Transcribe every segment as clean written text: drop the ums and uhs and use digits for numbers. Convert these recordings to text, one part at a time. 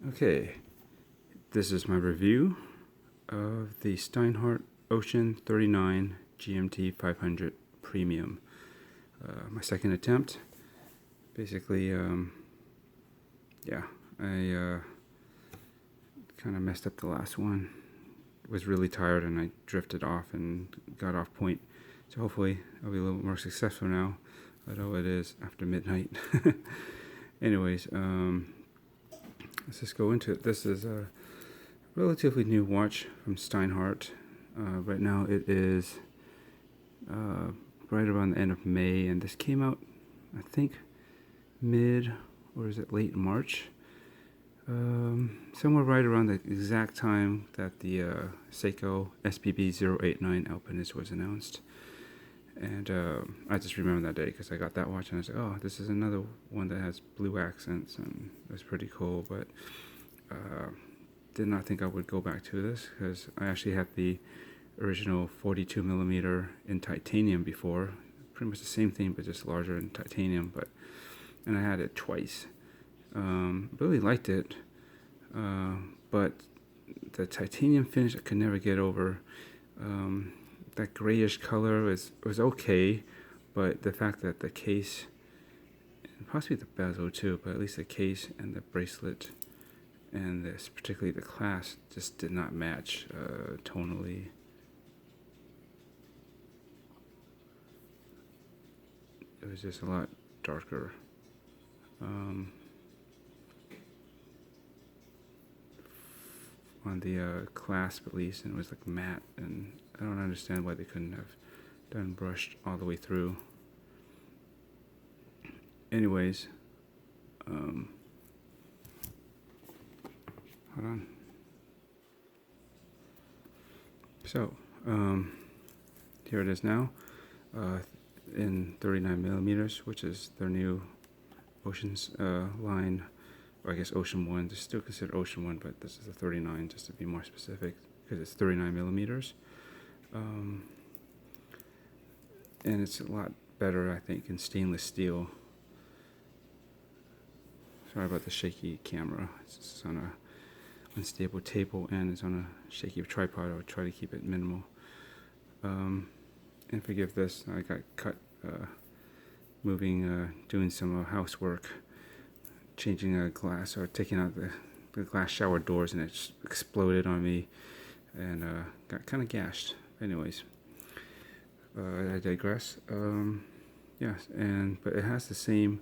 Okay, this is my review of the Steinhart Ocean 39 GMT 500 Premium. My second attempt. Basically, yeah, I kind of messed up the last one. Was really tired and I drifted off and got off point. So hopefully I'll be a little more successful now, although it is after midnight. Anyways, let's just go into it. This is a relatively new watch from Steinhart. Right now it is right around the end of May, and this came out, I think, mid, or is it late March? Somewhere right around the exact time that the Seiko SPB 089 Alpinist was announced. And I just remember that day because I got that watch and I was like, oh, this is another one that has blue accents, and it was pretty cool. But did not think I would go back to this because I actually had the original 42 millimeter in titanium before. Pretty much the same thing, but just larger in titanium. And I had it twice. Really liked it, but the titanium finish I could never get over. That grayish color was okay, but the fact that the case, and possibly the bezel too, but at least the case and the bracelet and this, particularly the clasp, just did not match tonally. It was just a lot darker. On the clasp at least, and it was like matte, and I don't understand why they couldn't have done brushed all the way through. Anyways, hold on. So, here it is now, in 39 millimeters, which is their new Ocean's line, or I guess Ocean 1. They still consider Ocean 1, but this is a 39 just to be more specific, because it's 39 millimeters. And it's a lot better, I think, in stainless steel. Sorry about the shaky camera. It's on a unstable table and it's on a shaky tripod. I'll try to keep it minimal. And forgive this, I got cut doing some housework, changing a glass, or taking out the glass shower doors, and it just exploded on me and got kind of gashed. Anyways, I digress. Yes, but it has the same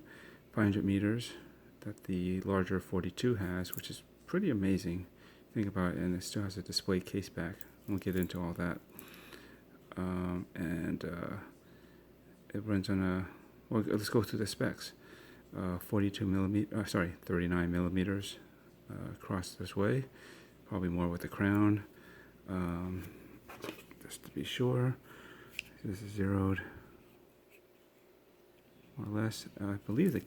500 meters that the larger 42 has, which is pretty amazing. Think about it, and it still has a display case back. We'll get into all that. It runs on a, well, let's go through the specs. 39 millimeters across this way, probably more with the crown. Just to be sure, this is zeroed more or less. I believe the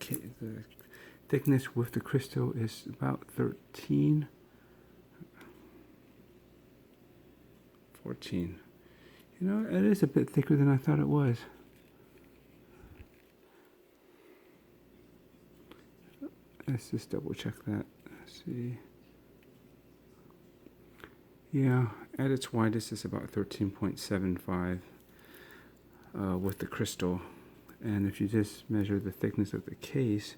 thickness with the crystal is about 14. You know, it is a bit thicker than I thought it was. Let's just double check that. Let's see. Yeah, at its widest it's about 13.75 with the crystal. And if you just measure the thickness of the case,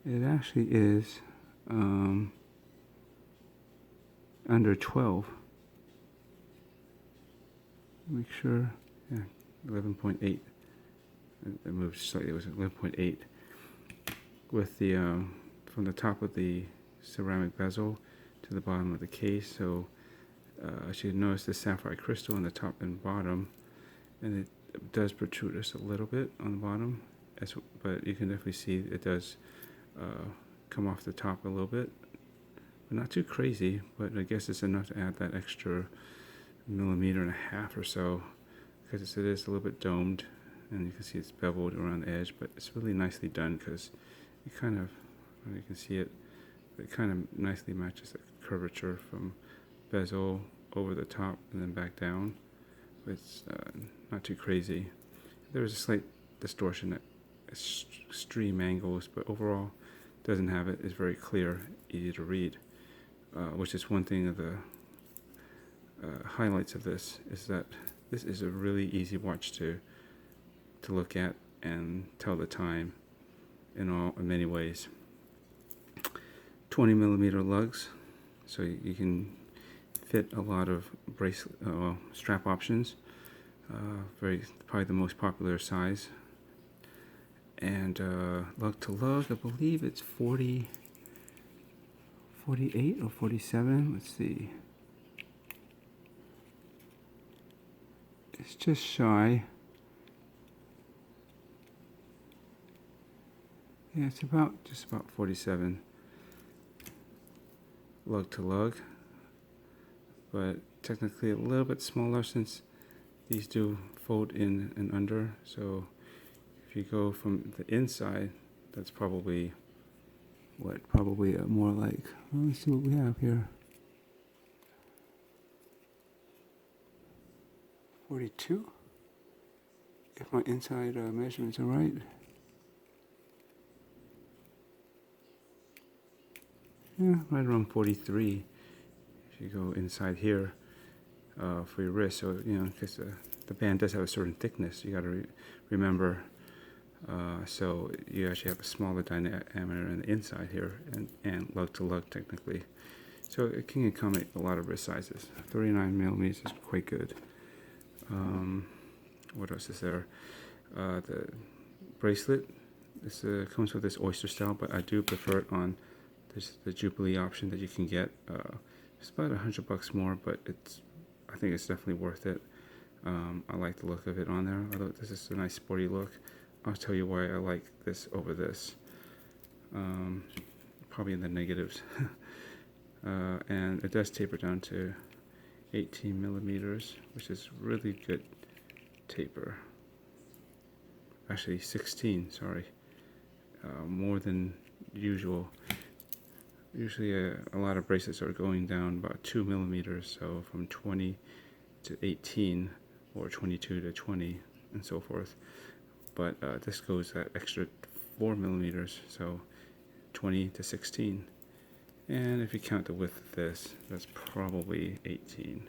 it actually is under 12. Make sure, yeah, 11.8. It moved slightly, it was 11.8. With the, from the top of the ceramic bezel to the bottom of the case. So as you notice, the sapphire crystal on the top and bottom, and it does protrude just a little bit on the bottom, but you can definitely see it does come off the top a little bit, but not too crazy. But I guess it's enough to add that extra 1.5 millimeters or so, because it is a little bit domed, and you can see it's beveled around the edge, but it's really nicely done because it kind of, you can see it, it kind of nicely matches the curvature from bezel over the top and then back down. It's not too crazy. There's a slight distortion at extreme angles, but overall doesn't have it is very clear, easy to read, which is one thing of the highlights of this, is that this is a really easy watch to look at and tell the time in many ways. 20 millimeter lugs, so you can fit a lot of bracelet strap options. Probably the most popular size. And lug to lug, I believe it's 48 or 47. Let's see. It's just shy. Yeah, it's just about 47 lug to lug, but technically a little bit smaller since these do fold in and under. So if you go from the inside, that's probably more like, well, let's see what we have here. 42, if my inside measurements are right. Yeah, right around 43 if you go inside here for your wrist. So, because the band does have a certain thickness, you got to remember. So you actually have a smaller diameter on the inside here, and lug to lug technically. So it can accommodate a lot of wrist sizes. 39 millimeters is quite good. What else is there? The bracelet. This comes with this oyster style, but I do prefer it on the Jubilee option that you can get. It's about $100 more, but I think it's definitely worth it. I like the look of it on there. Although this is a nice sporty look. I'll tell you why I like this over this. Probably in the negatives. And it does taper down to 18 millimeters, which is really good taper. Actually 16, sorry. More than usual. Usually a lot of bracelets are going down about 2 millimeters, so from 20 to 18 or 22 to 20 and so forth. But this goes that extra 4 millimeters, so 20 to 16. And if you count the width of this, that's probably 18.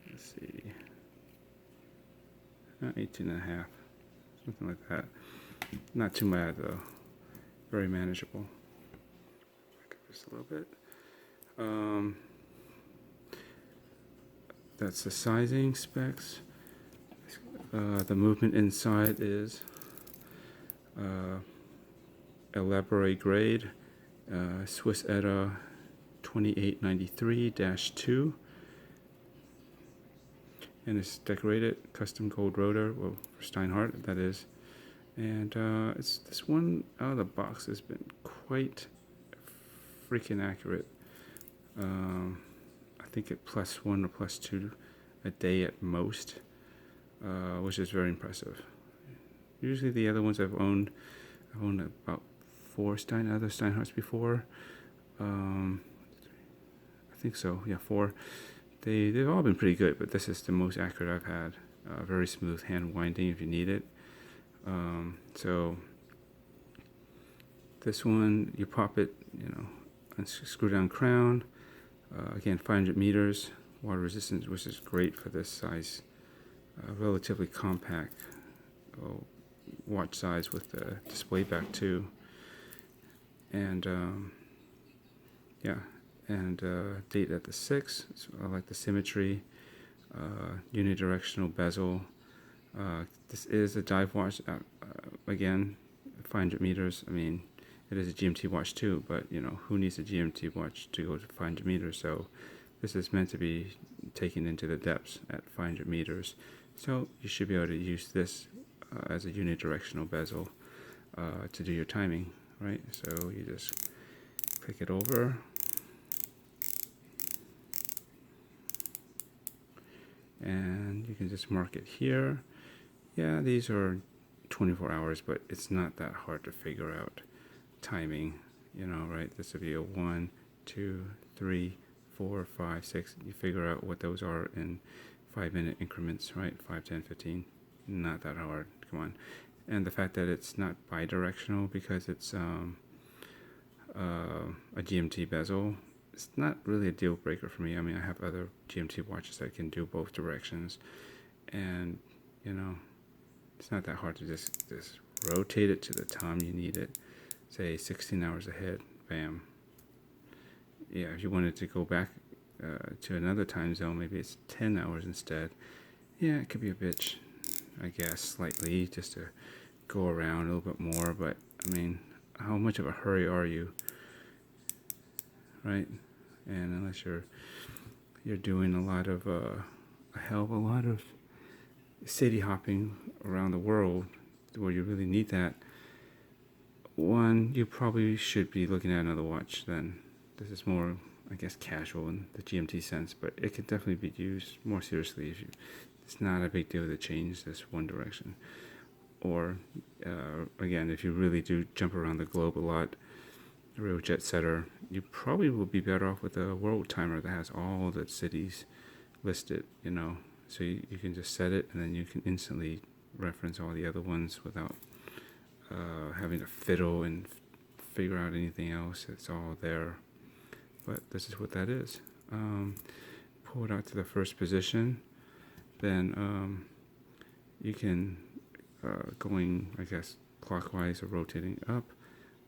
Let's see. 18 and a half, something like that. Not too bad though. Very manageable. Back up just a little bit. That's the sizing specs. The movement inside is elaborate grade, Swiss ETA 2893-2, and it's decorated custom gold rotor, well, for Steinhart that is, and it's this one out of the box has been quite freaking accurate. I think it +1 or +2 a day at most. Which is very impressive. Usually the other ones I've owned about 4 other Steinharts before. I think so, yeah, 4. They've all been pretty good, but this is the most accurate I've had. Very smooth hand winding if you need it. So this one, you pop it, unscrew down crown. Again, 500 meters, water resistance, which is great for this size. Relatively compact watch size with the display back too, and date at the 6. So I like the symmetry. Unidirectional bezel. This is a dive watch. Again, 500 meters. I mean, it is a GMT watch too, but who needs a GMT watch to go to 500 meters? So this is meant to be taken into the depths at 500 meters. So you should be able to use this as a unidirectional bezel to do your timing, right? So you just click it over. And you can just mark it here. Yeah, these are 24 hours, but it's not that hard to figure out timing, right? This would be a 1, 2, 3, 4, 5, 6. You figure out what those are in 5-minute increments, right? 5, 10, 15. Not that hard. Come on. And the fact that it's not bi-directional because it's a GMT bezel. It's not really a deal breaker for me. I mean, I have other GMT watches that can do both directions, and it's not that hard to just rotate it to the time you need it. Say 16 hours ahead, bam. Yeah, if you wanted to go back to another time zone, maybe it's 10 hours instead. Yeah, it could be a bitch, I guess, slightly, just to go around a little bit more. But I mean, how much of a hurry are you, right? And unless you're doing a lot of a hell of a lot of city hopping around the world, where you really need that, one, you probably should be looking at another watch then. This is more, I guess, casual in the GMT sense, but it can definitely be used more seriously if it's not a big deal to change this one direction. Or, again, if you really do jump around the globe a lot, a real jet setter, you probably will be better off with a world timer that has all the cities listed, So you can just set it, and then you can instantly reference all the other ones without having to fiddle and figure out anything else. It's all there. But this is what that is. Pull it out to the first position. Then you can, going, I guess, clockwise or rotating up,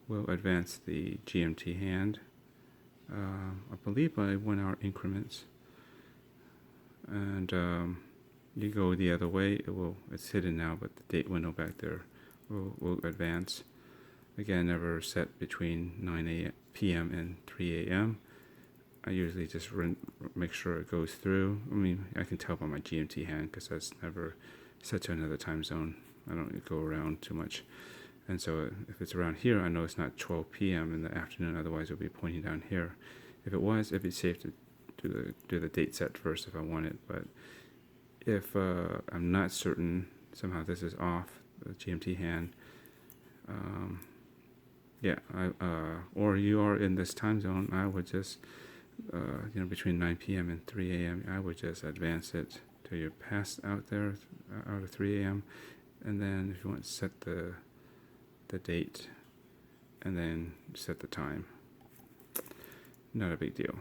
will advance the GMT hand, I believe by 1 hour increments. And you go the other way, it's hidden now, but the date window back there will advance. Again, never set between 9 p.m. and 3 a.m. I usually just make sure it goes through. I mean, I can tell by my GMT hand because that's never set to another time zone. I don't go around too much. And so if it's around here, I know it's not 12 p.m. in the afternoon, otherwise it'll be pointing down here. If it was, it'd be safe to do the date set first if I want it. But if I'm not certain, somehow this is off, the GMT hand, or you are in this time zone, I would just, between 9 p.m. and 3 a.m., I would just advance it till you're past out of 3 a.m. And then if you want to set the date and then set the time, not a big deal.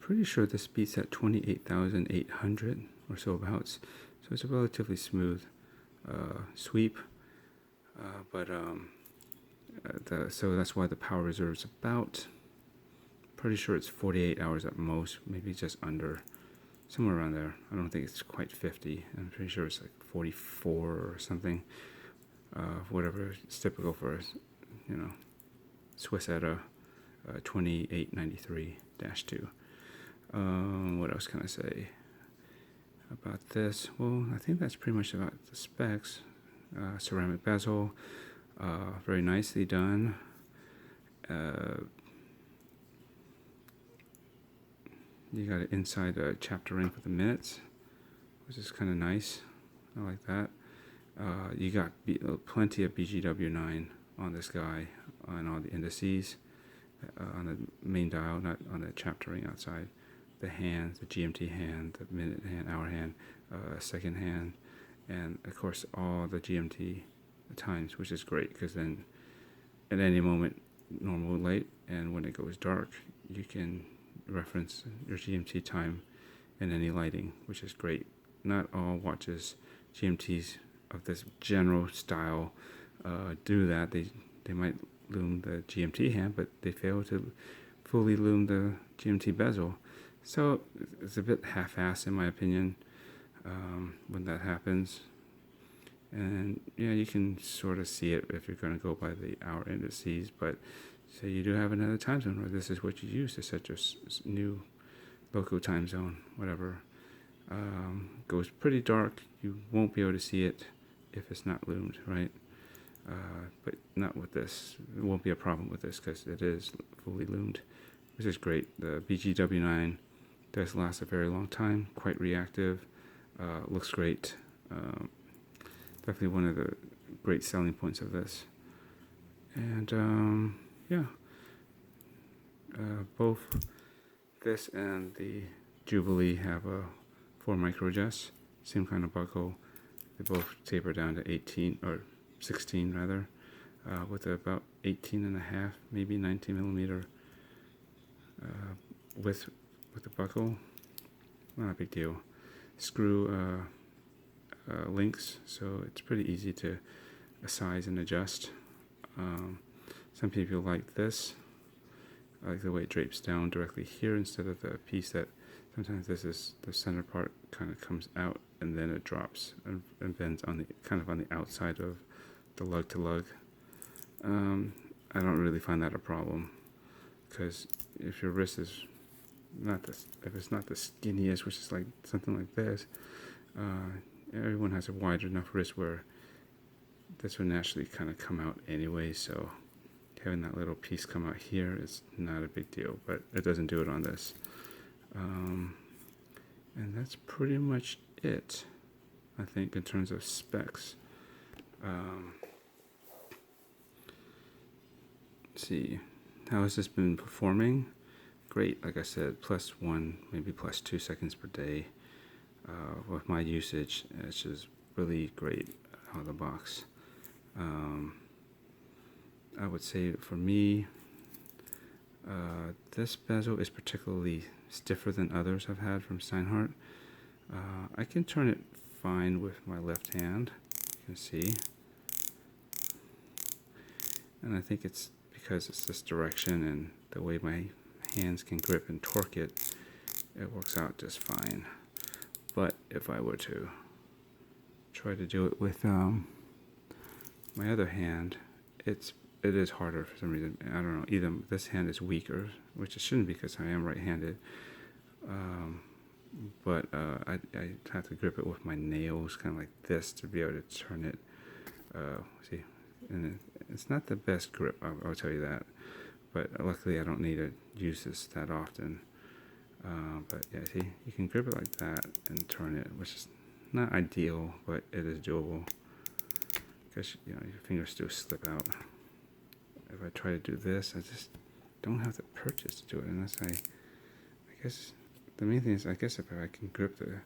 Pretty sure this beats at 28,800 or so abouts, so it's a relatively smooth sweep, so that's why the power reserve is about, pretty sure it's 48 hours at most, maybe just under, somewhere around there. I don't think it's quite 50. I'm pretty sure it's like 44 or something, whatever it's typical for Swiss ETA 2893-2. What else can I say about this? Well, I think that's pretty much about the specs. Ceramic bezel, very nicely done. You got it inside a chapter ring for the minutes, which is kind of nice. I like that. You got plenty of BGW9 on this guy, on all the indices, on the main dial, not on the chapter ring outside. The hand, the GMT hand, the minute hand, hour hand, second hand, and of course all the GMT times, which is great because then at any moment, normal light, and when it goes dark, you can reference your GMT time in any lighting, which is great. Not all watches, GMTs of this general style, do that. They might loom the GMT hand, but they fail to fully loom the GMT bezel. So it's a bit half-assed in my opinion when that happens. And yeah, you can sort of see it if you're going to go by the hour indices, but say you do have another time zone, or this is what you use to set your new local time zone, whatever. Goes pretty dark, you won't be able to see it if it's not loomed, right? But not with this. It won't be a problem with this because it is fully loomed, which is great. The BGW9 does last a very long time, quite reactive, looks great. Definitely one of the great selling points of this. And both this and the Jubilee have a 4 micro adjust, same kind of buckle. They both taper down to 18 or 16 rather, with about 18.5, maybe 19 millimeter width with the buckle. Not a big deal. Screw links, so it's pretty easy to size and adjust. Some people like this. I like the way it drapes down directly here instead of the piece that sometimes this is the center part kind of comes out and then it drops and bends on the kind of on the outside of the lug to lug. I don't really find that a problem, because if your wrist is not if it's not the skinniest, which is like something like this, everyone has a wide enough wrist where this would naturally kind of come out anyway, so having that little piece come out here is not a big deal, but it doesn't do it on this. And that's pretty much it, I think, in terms of specs. Let's see, how has this been performing? Great, like I said, +1, maybe +2 seconds per day. With my usage, it's just really great out of the box. I would say for me, this bezel is particularly stiffer than others I've had from Steinhart. I can turn it fine with my left hand, you can see. And I think it's because it's this direction and the way my hands can grip and torque it, it works out just fine. But if I were to try to do it with my other hand, it is harder for some reason. I don't know, either this hand is weaker, which it shouldn't be because I am right-handed, but I have to grip it with my nails kind of like this to be able to turn it. See, and it's not the best grip, I'll tell you that, but luckily I don't need to use this that often. But yeah, see, you can grip it like that and turn it, which is not ideal, but it is doable, because your fingers still slip out. If I try to do this, I just don't have the purchase to do it unless I guess the main thing is, I guess if I can grip the,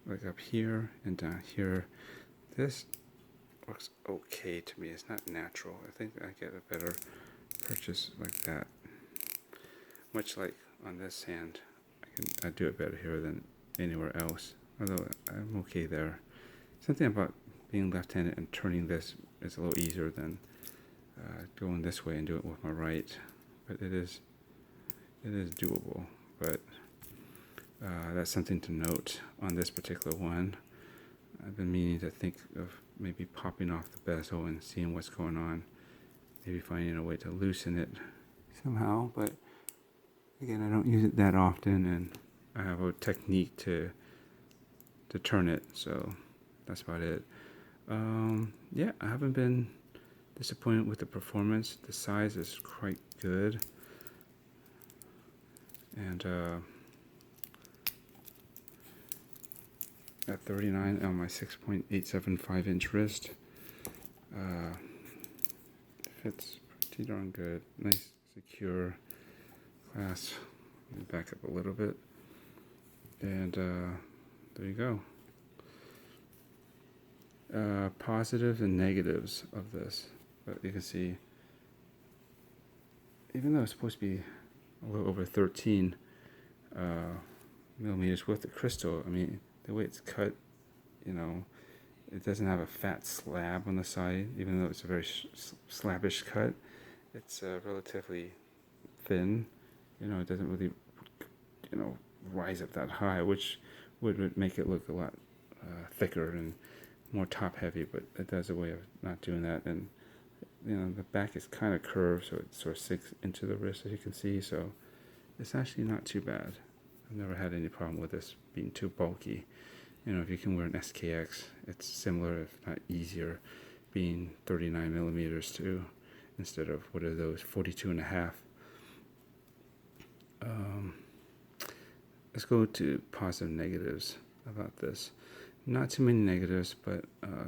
like up here and down here, this looks okay to me. It's not natural. I think I get a better purchase like that. Much like on this hand, I do it better here than anywhere else, although I'm okay there. Something about being left-handed and turning this is a little easier than going this way and do it with my right, but it is doable. But that's something to note on this particular one. I've been meaning to think of maybe popping off the bezel and seeing what's going on, maybe finding a way to loosen it somehow, but again, I don't use it that often, and I have a technique to turn it, so that's about it. Yeah, I haven't been disappointed with the performance. The size is quite good, and at 39 on my 6.875 inch wrist, fits pretty darn good. Nice, secure clasp. Let me back up a little bit, and there you go. Positives and negatives of this, but you can see, even though it's supposed to be a little over 13 millimeters with the crystal, I mean, the way it's cut, it doesn't have a fat slab on the side, even though it's a very slabbish cut. It's relatively thin, it doesn't really, rise up that high, which would make it look a lot thicker and more top heavy, but it does a way of not doing that. And the back is kind of curved, so it sort of sinks into the wrist, as you can see, so it's actually not too bad. I've never had any problem with this being too bulky. If you can wear an SKX, it's similar, if not easier, being 39 millimeters too, instead of, what are those, 42.5. Let's go to positive negatives about this. Not too many negatives, but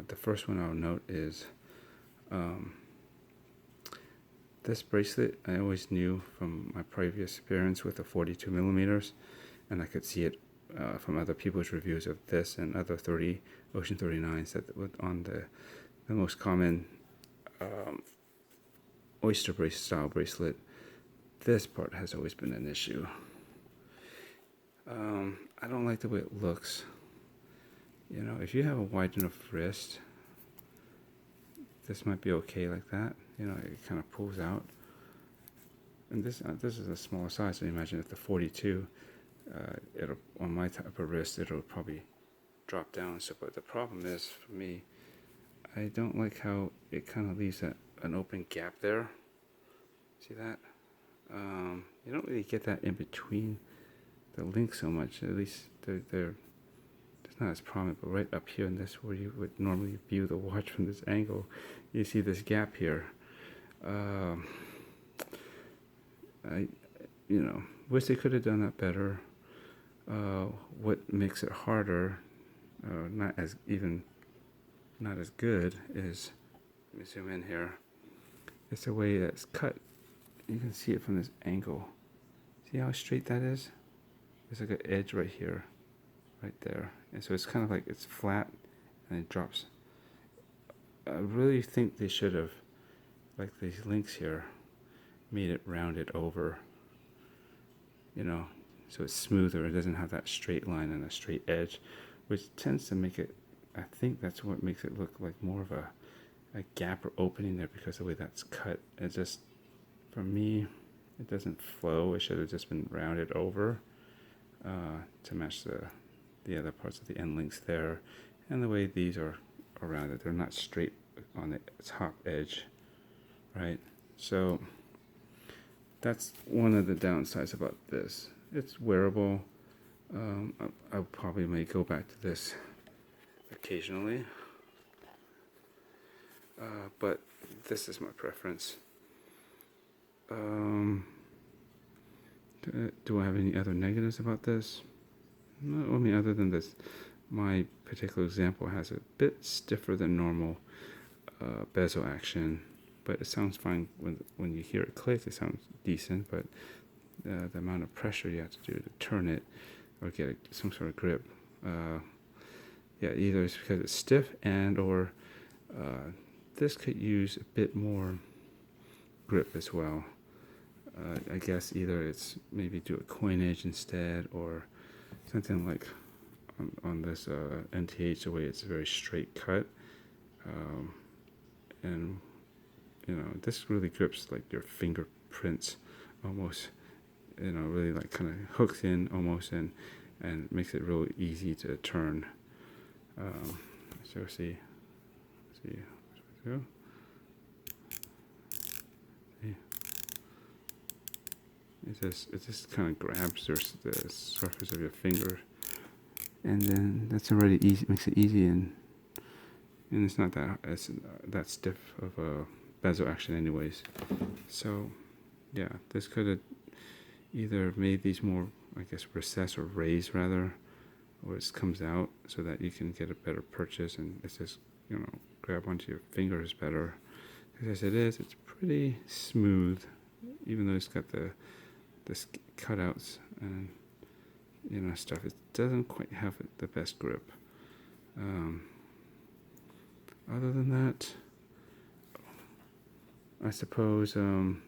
the first one I'll note is this bracelet. I always knew from my previous experience with the 42 millimeters, and I could see it from other people's reviews of this and other Ocean 39s, that on the most common oyster brace style bracelet, this part has always been an issue. I don't like the way it looks. You know, if you have a wide enough wrist, this might be okay like that. You know, it kind of pulls out. And this is a smaller size, so imagine if the 42, it'll, on my type of wrist, it'll probably drop down. So, but the problem is, for me, I don't like how it kind of leaves an open gap there. See that? You don't really get that in between the links so much. At least they're it's not as prominent, but right up here in this, where you would normally view the watch from this angle, you see this gap here. I, you know, wish they could have done that better. What makes it harder, not as good, is, let me zoom in here. It's the way that it's cut. You can see it from this angle. See how straight that is? There's like an edge right here, right there. And so it's kind of like it's flat and it drops. I really think they should have, like these links here, made it rounded over, you know, so it's smoother. It doesn't have that straight line and a straight edge, which tends to make it, I think that's what makes it look like more of a gap or opening there, because of the way that's cut. It just, for me, it doesn't flow. It should have just been rounded over to match the other parts of the end links there. And the way these are rounded, they're not straight on the top edge, right? So that's one of the downsides about this. It's wearable. I probably may go back to this occasionally, but this is my preference. Do I have any other negatives about this? No, I mean, other than this, my particular example has a bit stiffer than normal bezel action, but it sounds fine when you hear it click. It sounds decent, but the amount of pressure you have to do to turn it or get some sort of grip, yeah, either it's because it's stiff and or this could use a bit more grip as well. I guess either it's maybe do a coinage instead, or something like on this NTH, the way it's a very straight cut, and you know, this really grips like your fingerprints almost, you know, really like kind of hooks in almost, and makes it real easy to turn. So see, it just kind of grabs the surface of your finger, and then that's already easy. Makes it easy, and it's not that stiff of a bezel action, anyways. So, yeah, this could have either made these more, I guess, recessed or raised rather, or it comes out so that you can get a better purchase, and it's just, you know, grab onto your fingers better. Because as it is, it's pretty smooth, even though it's got the cutouts and, you know, stuff. It doesn't quite have the best grip. Other than that, I suppose some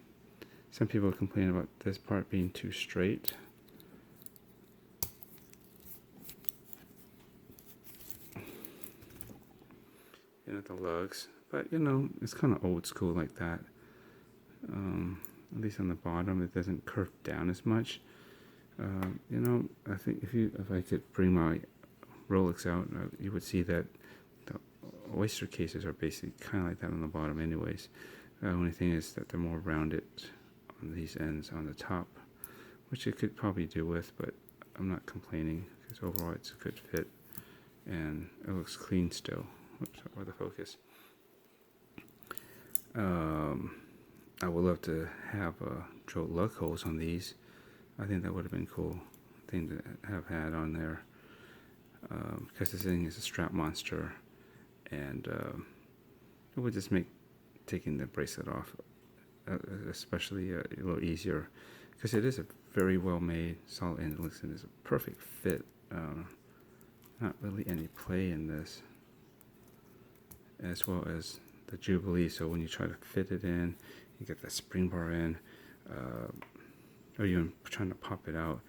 people complain about this part being too straight. You know, the lugs, but you know, it's kind of old school like that. At least on the bottom, it doesn't curve down as much. You know, I think if I could bring my Rolex out, you would see that the Oyster cases are basically kind of like that on the bottom, anyways. Only thing is that they're more rounded on these ends on the top, which it could probably do with, but I'm not complaining because overall it's a good fit and it looks clean still. Oops, or the focus. I would love to have drilled lug holes on these. I think that would have been a cool thing to have had on there, because this thing is a strap monster, and it would just make taking the bracelet off especially a little easier, because it is a very well made solid, and it looks like it's a perfect fit. Not really any play in this, as well as the Jubilee, so when you try to fit it in, you get that spring bar in, or you're trying to pop it out,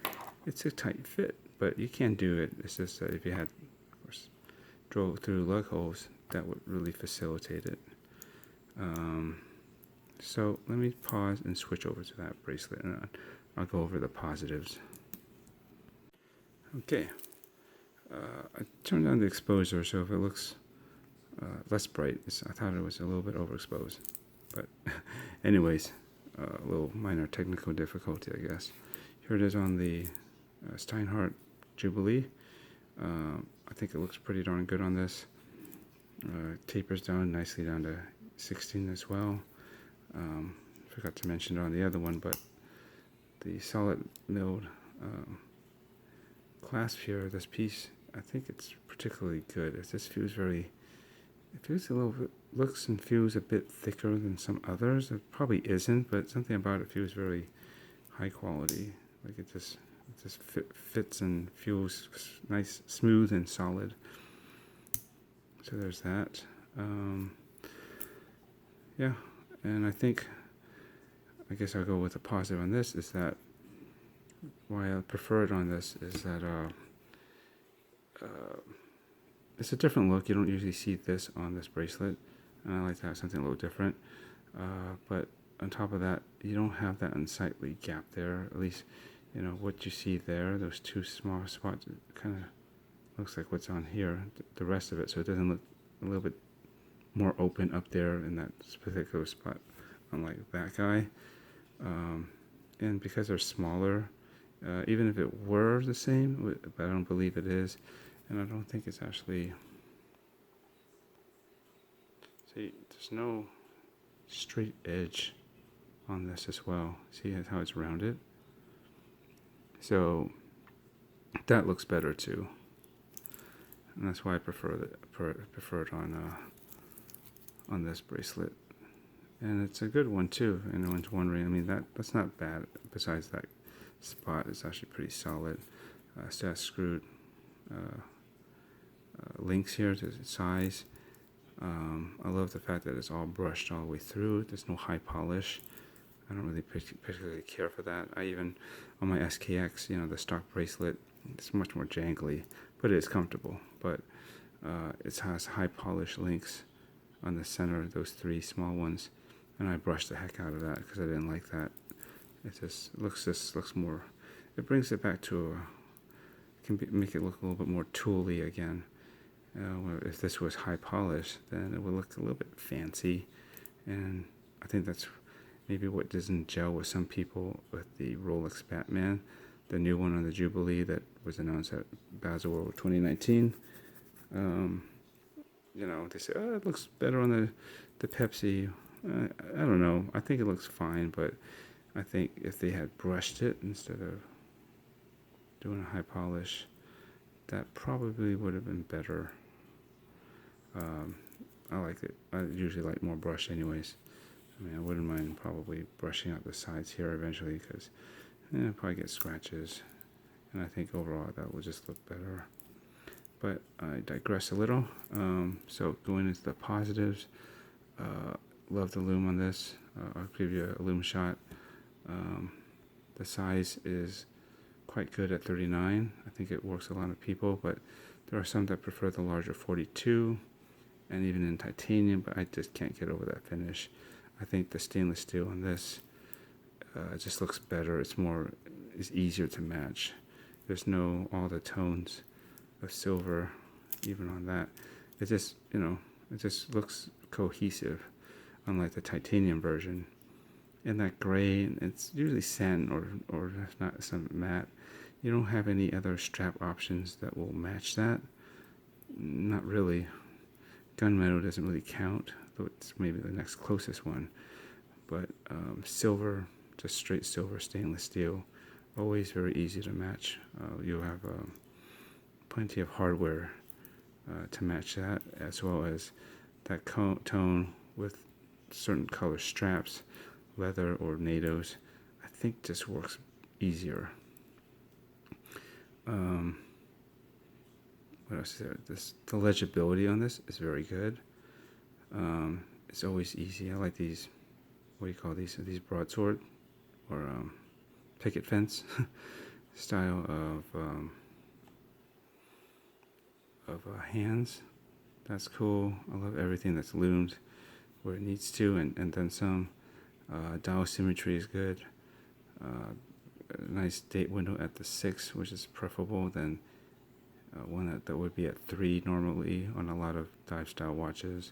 it's a tight fit, but you can do it. It's just that if you had, of course, drove through lug holes, that would really facilitate it. So let me pause and switch over to that bracelet, and I'll go over the positives. Okay, I turned on the exposure, so if it looks less bright, I thought it was a little bit overexposed. But anyways, a little minor technical difficulty, I guess. Here it is on the Steinhart Jubilee. I think it looks pretty darn good on this. Tapers down nicely down to 16 as well. Forgot to mention it on the other one, but the solid milled clasp here, this piece, I think it's particularly good. It just feels very, it feels a little bit, looks and feels a bit thicker than some others. It probably isn't, but something about it feels very high quality. Like it just fits and feels nice, smooth and solid. So there's that. Yeah, and I guess I'll go with a positive on this, is that why I prefer it on this is that it's a different look. You don't usually see this on this bracelet, and I like to have something a little different. But on top of that, you don't have that unsightly gap there. At least, you know, what you see there, those two small spots, it kind of looks like what's on here, the rest of it, so it doesn't look a little bit more open up there in that particular spot, unlike that guy. And because they're smaller, even if it were the same, but I don't believe it is, and I don't think it's actually, see, there's no straight edge on this as well. See how it's rounded? So that looks better too, and that's why I prefer it on this bracelet. And it's a good one too. Anyone's wondering, I mean, that's not bad. Besides that spot, it's actually pretty solid. Still has screwed links here to its size. I love the fact that it's all brushed all the way through. There's no high polish. I don't really particularly care for that. I even, on my SKX, you know, the stock bracelet, it's much more jangly, but it is comfortable. But it has high polish links on the center, those three small ones, and I brushed the heck out of that because I didn't like that. It just looks more, it brings it back to make it look a little bit more tooly again. If this was high polish, then it would look a little bit fancy, and I think that's maybe what doesn't gel with some people with the Rolex Batman, the new one on the Jubilee that was announced at Basel World 2019. You know, they say, oh, it looks better on the Pepsi. I don't know. I think it looks fine, but I think if they had brushed it instead of doing a high polish, that probably would have been better. I like it. I usually like more brush anyways. I mean, I wouldn't mind probably brushing out the sides here eventually because I'll probably get scratches. And I think overall that will just look better. But I digress a little. So going into the positives, love the lume on this. I'll give you a lume shot. The size is quite good at 39. I think it works a lot of people, but there are some that prefer the larger 42, and even in titanium, but I just can't get over that finish. I think the stainless steel on this just looks better. It's easier to match. There's no all the tones of silver even on that. It just, you know, it just looks cohesive, unlike the titanium version. And that gray, it's usually satin or if not some matte. You don't have any other strap options that will match that. Not really. Gunmetal doesn't really count, though it's maybe the next closest one. But silver, just straight silver stainless steel, always very easy to match. You'll have plenty of hardware to match that, as well as that tone with certain color straps, leather or NATOs. I think just works easier. What else is there? The legibility on this is very good. it's always easy. I like these, what do you call these? These broadsword or picket fence style of hands. That's cool. I love everything that's loomed where it needs to, and then some. Dial symmetry is good. A nice date window at the 6, which is preferable than one that would be at 3 normally on a lot of dive style watches.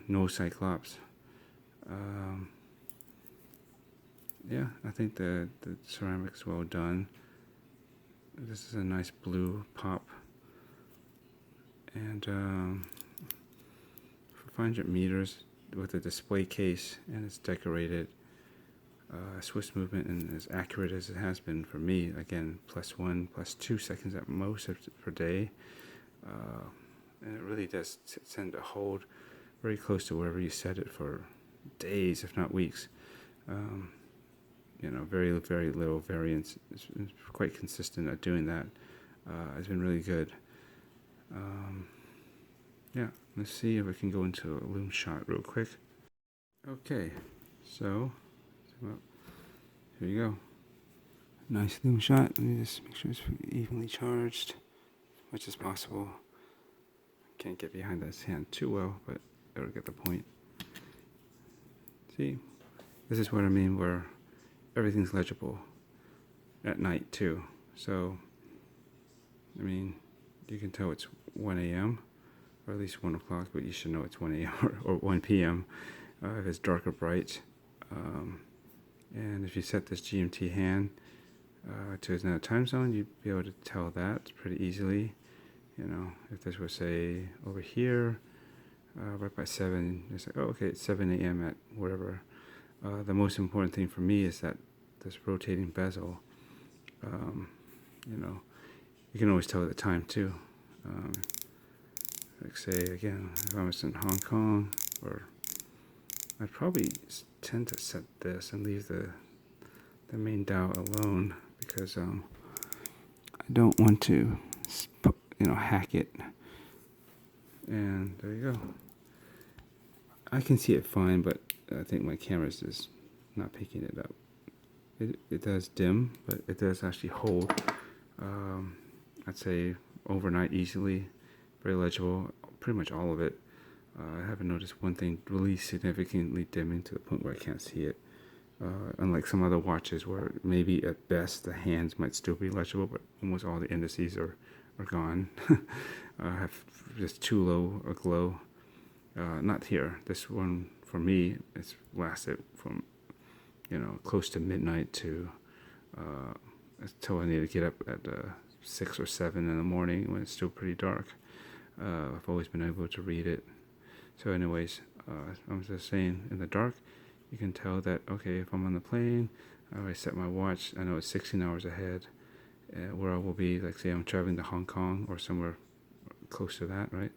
No cyclops. Yeah, I think the ceramic is well done. This is a nice blue pop. And for 500 meters with a display case, and it's decorated. Swiss movement and as accurate as it has been for me. Again, +1, +2 seconds at most per day. And it really does tend to hold very close to wherever you set it for days, if not weeks. Very, very little variance. It's quite consistent at doing that. It's been really good. Yeah, let's see if we can go into a loom shot real quick. Okay, so here you go. Nice loom shot. Let me just make sure it's evenly charged as much as possible. Can't get behind this hand too well, but it'll get the point. See, this is what I mean where everything's legible at night too. So, I mean, you can tell it's 1 a.m. or at least 1 o'clock, but you should know it's 1 a.m. or 1 p.m. If it's dark or bright. And if you set this GMT hand to another time zone, you'd be able to tell that pretty easily. If this was, say, over here, right by 7, it's like, oh, okay, it's 7 a.m. at whatever. The most important thing for me is that this rotating bezel, you can always tell the time too. Like say, again, if I was in Hong Kong, or I'd probably tend to set this and leave the main dial alone because I don't want to, hack it. And there you go. I can see it fine, but I think my camera's just not picking it up. It does dim, but it does actually hold. I'd say overnight easily, very legible, pretty much all of it. I haven't noticed one thing really significantly dimming to the point where I can't see it. Unlike some other watches where maybe at best the hands might still be legible, but almost all the indices are gone. Have just too low a glow. Not here. This one for me, it's lasted from close to midnight to until I need to get up at 6 or 7 in the morning when it's still pretty dark. I've always been able to read it. So anyways, I was just saying, in the dark, you can tell that, okay, if I'm on the plane, I set my watch, I know it's 16 hours ahead, where I will be, like say I'm traveling to Hong Kong or somewhere close to that, right?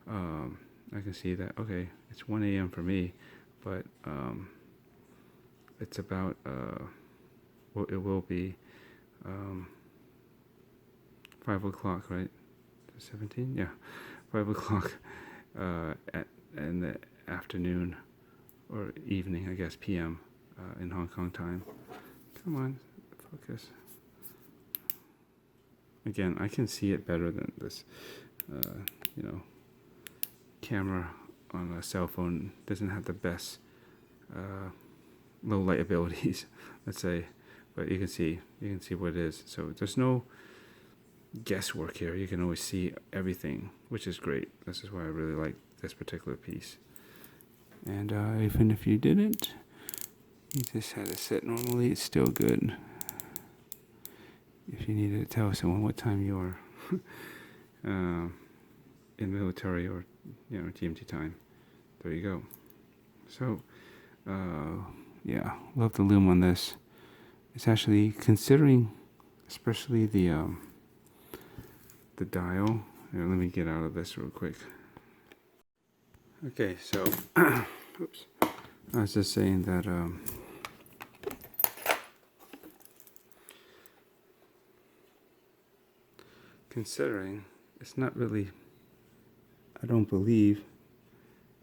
I can see that, okay, it's 1 a.m. for me, but it's about, it will be 5 o'clock, right? 17? Yeah, 5 o'clock in the afternoon or evening, I guess, p.m. In Hong Kong time. Come on, focus. Again, I can see it better than this, camera on a cell phone doesn't have the best low light abilities, let's say, but you can see what it is. So there's no guesswork here. You can always see everything, which is great. This is why I really like this particular piece. And even if you didn't, you just had it set normally, it's still good. If you needed to tell someone what time you are in military or GMT time, there you go. So yeah, love the loom on this. It's actually, considering especially the dial. Here, let me get out of this real quick. Okay, so oops, I was just saying that considering it's not really, I don't believe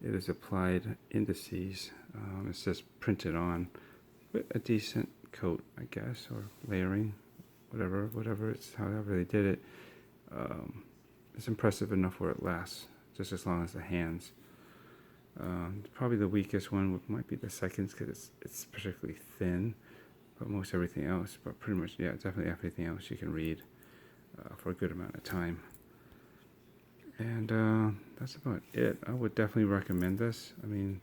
it is applied indices. It's just printed on with a decent coat, I guess, or layering, whatever it's however they did it. It's impressive enough where it lasts just as long as the hands. Probably the weakest one might be the seconds because it's particularly thin, but most everything else, but pretty much, yeah, definitely everything else you can read for a good amount of time. And that's about it. I would definitely recommend this. I mean,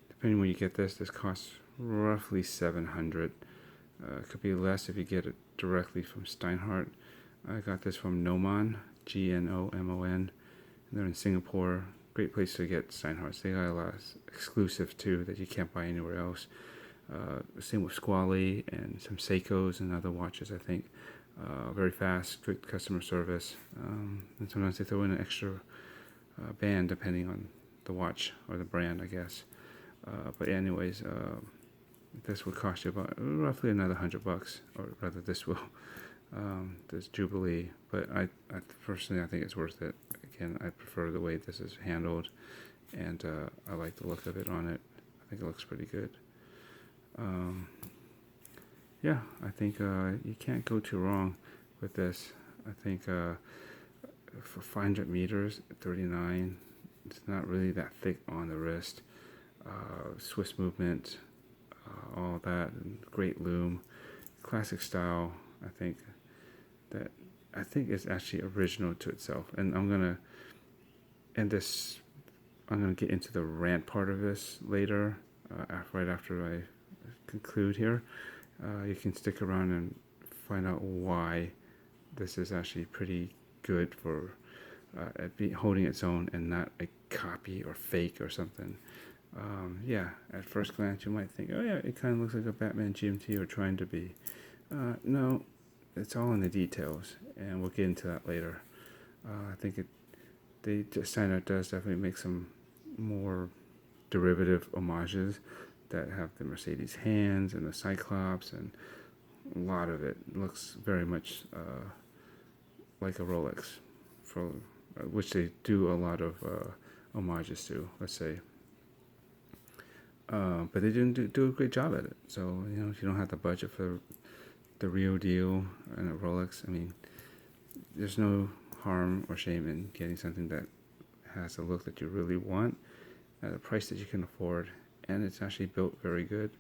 depending when you get this costs roughly $700. It could be less if you get it directly from Steinhart. I got this from Gnomon, Gnomon. They're in Singapore. Great place to get Steinharts. They got a lot of exclusive too that you can't buy anywhere else. Same with Squally and some Seikos and other watches, I think. Very fast, good customer service. And sometimes they throw in an extra band depending on the watch or the brand, I guess. But anyways, this would cost you about roughly another $100, or rather this will, this Jubilee. But I personally, I think it's worth it. Again, I prefer the way this is handled, and I like the look of it on it. I think it looks pretty good. Yeah, I think you can't go too wrong with this. I think for 500 meters, 39, it's not really that thick on the wrist. Swiss movement, all that, and great loom, classic style. I think it's actually original to itself. And I'm gonna get into the rant part of this later, right after I conclude here. You can stick around and find out why this is actually pretty good for holding its own and not a copy or fake or something. Yeah, at first glance you might think, oh yeah, it kind of looks like a Batman GMT, or trying to be. No, it's all in the details, and we'll get into that later. I think Steinhart does definitely make some more derivative homages that have the Mercedes hands and the Cyclops, and a lot of it looks very much like a Rolex, which they do a lot of homages to, let's say. But they didn't do a great job at it. So, if you don't have the budget for the real deal and a Rolex, I mean, there's no harm or shame in getting something that has the look that you really want at a price that you can afford, and it's actually built very good.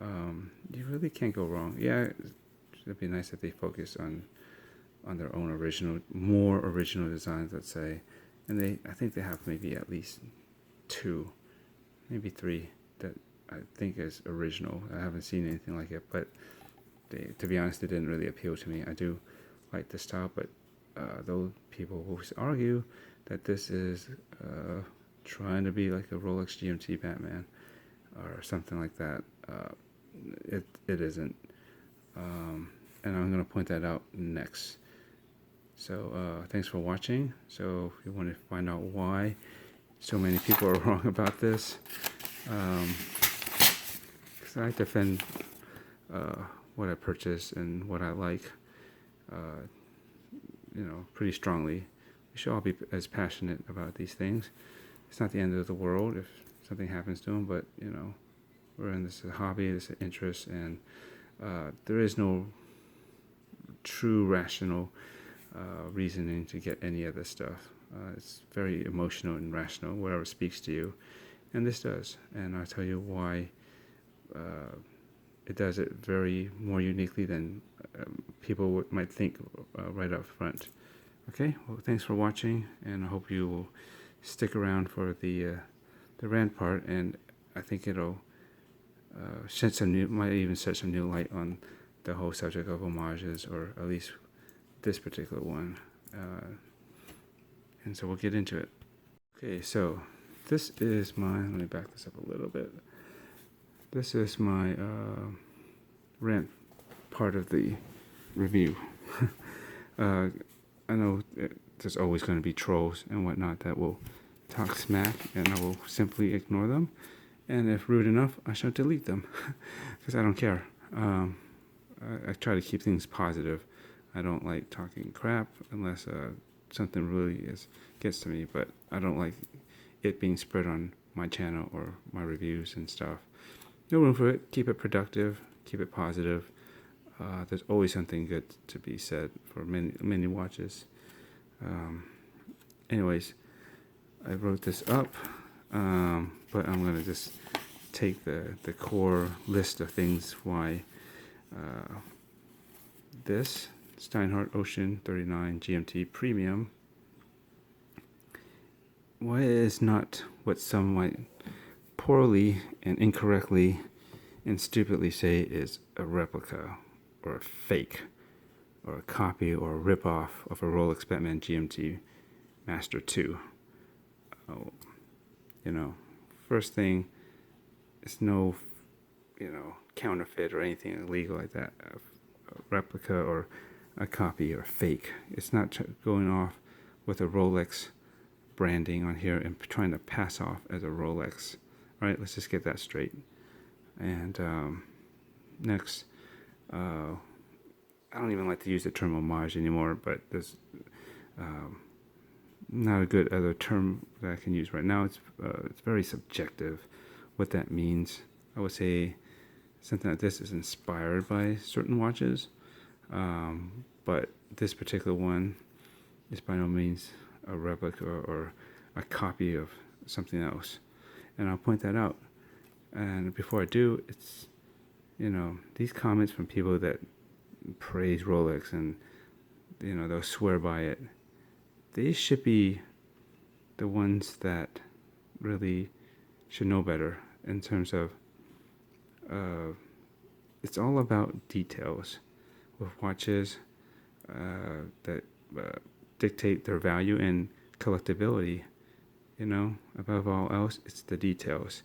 You really can't go wrong. Yeah, it'd be nice if they focus on their own more original designs, let's say. And I think they have maybe at least 2, maybe 3 that I think is original. I haven't seen anything like it, but to be honest, it didn't really appeal to me. I do like the style, but those people will argue that this is trying to be like a Rolex GMT Batman or something like that. It isn't, and I'm going to point that out next. So thanks for watching. So if you want to find out why so many people are wrong about this, because I defend what I purchase and what I like, pretty strongly. We should all be as passionate about these things. It's not the end of the world if something happens to them, but we're in this hobby, this interest, and there is no true rational reasoning to get any of this stuff. It's very emotional and rational, whatever speaks to you, and this does. And I'll tell you why it does it very more uniquely than people might think right up front. Okay, well, thanks for watching, and I hope you will stick around for the rant part, and I think it'll might even shed some new light on the whole subject of homages, or at least this particular one. And so we'll get into it. Okay, so this is let me back this up a little bit. This is my rant part of the review. I know there's always going to be trolls and whatnot that will talk smack, and I will simply ignore them. And if rude enough, I shall delete them, because I don't care. I try to keep things positive. I don't like talking crap unless something really gets to me, but I don't like it being spread on my channel or my reviews and stuff. No room for it. Keep it productive. Keep it positive. There's always something good to be said for many watches. Anyways, I wrote this up, but I'm going to just take the core list of things why this Steinhart Ocean 39 GMT Premium, why it is not what some might poorly and incorrectly and stupidly say is a replica or a fake or a copy or a rip-off of a Rolex Batman GMT Master 2. First thing, it's no, counterfeit or anything illegal like that. A replica or a copy or fake. It's not going off with a Rolex branding on here and trying to pass off as a Rolex. All right, let's just get that straight. And next, I don't even like to use the term homage anymore, but there's not a good other term that I can use right now. It's very subjective what that means. I would say something like this is inspired by certain watches, but this particular one is by no means a replica or a copy of something else. And I'll point that out. And before I do, it's, these comments from people that praise Rolex and, they'll swear by it. They should be the ones that really should know better in terms of, it's all about details with watches that dictate their value and collectability. Above all else, it's the details.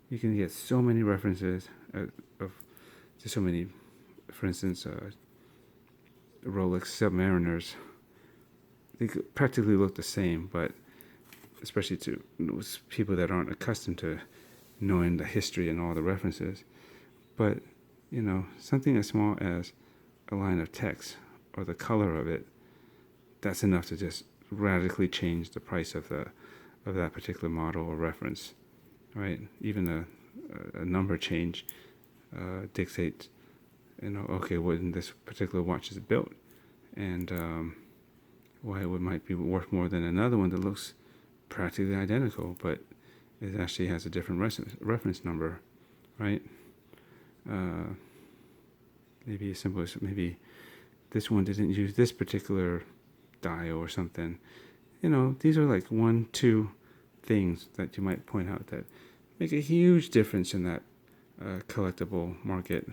You can get so many references to so many, for instance, Rolex Submariners. They practically look the same, but especially to people that aren't accustomed to knowing the history and all the references. But, something as small as a line of text or the color of it, that's enough to just radically change the price of that particular model or reference, right? Even a number change dictates, okay, when this particular watch is built, and why it might be worth more than another one that looks practically identical, but it actually has a different reference number, right? Maybe as simple as maybe this one didn't use this particular dial or something. These are like 1-2 things that you might point out that make a huge difference in that collectible market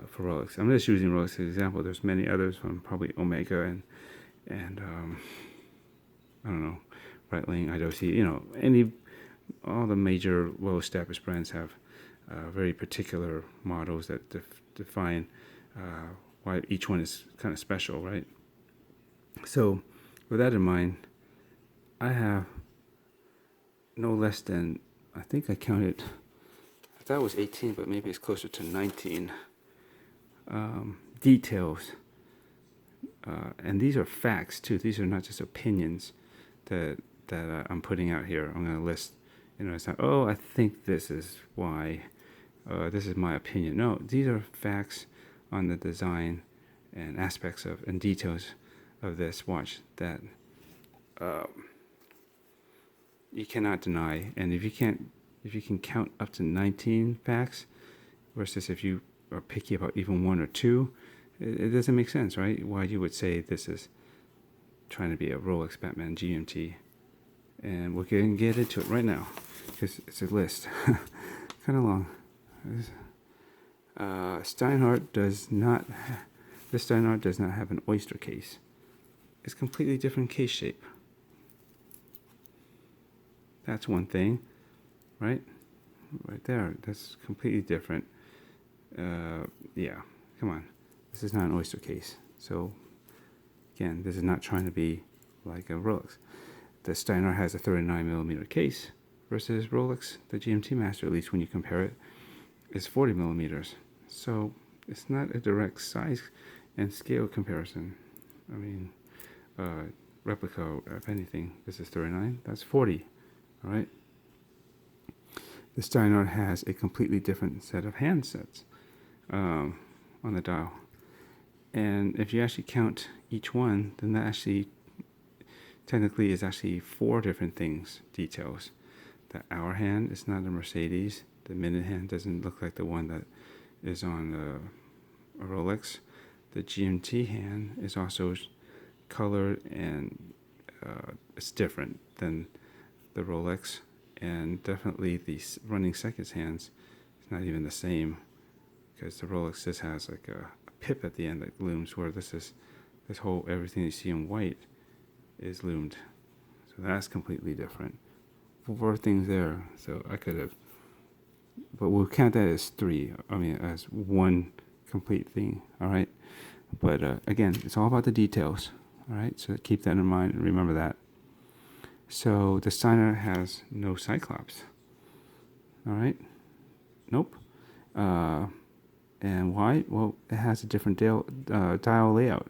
for Rolex. I'm just using Rolex as an example. There's many others from probably Omega and I don't know, Breitling, IDOC, all the major well-established brands have very particular models that define why each one is kind of special, right? So with that in mind, I have no less than, I think I counted, I thought it was 18, but maybe it's closer to 19 details. And these are facts too. These are not just opinions that I'm putting out here. I'm going to list, it's not, I think this is why, this is my opinion. No, these are facts on the design and aspects of and details of this watch that you cannot deny. And if you can count up to 19 facts versus if you are picky about even 1 or 2, it doesn't make sense, right? Why you would say this is trying to be a Rolex Batman GMT. And we're going to get into it right now because it's a list. Kind of long. Steinhart does not have an Oyster Case. It's completely different case shape. That's one thing, right? Right there. That's completely different. Yeah, come on. This is not an Oyster Case. So, again, this is not trying to be like a Rolex. The Steinhart has a 39mm case versus Rolex, the GMT Master, at least when you compare it, is 40mm. So, it's not a direct size and scale comparison. I mean, replica, if anything, this is 39, that's 40, all right? the Steinhart has a completely different set of handsets on the dial. And if you actually count each one, then that actually technically is actually 4 different things, details. The hour hand is not a Mercedes. The minute hand doesn't look like the one that is on a Rolex. The GMT hand is also colored and it's different than the Rolex. And definitely the running seconds hands is not even the same, because the Rolex just has like a pip at the end that looms, where this whole everything you see in white is loomed. So that's completely different. 4 things there. So I could have, but we'll count that as 3. I mean, as one complete thing. All right. But again, it's all about the details. All right. So keep that in mind and remember that. So the Steinhart has no Cyclops. All right. Nope. And why? Well, it has a different dial layout.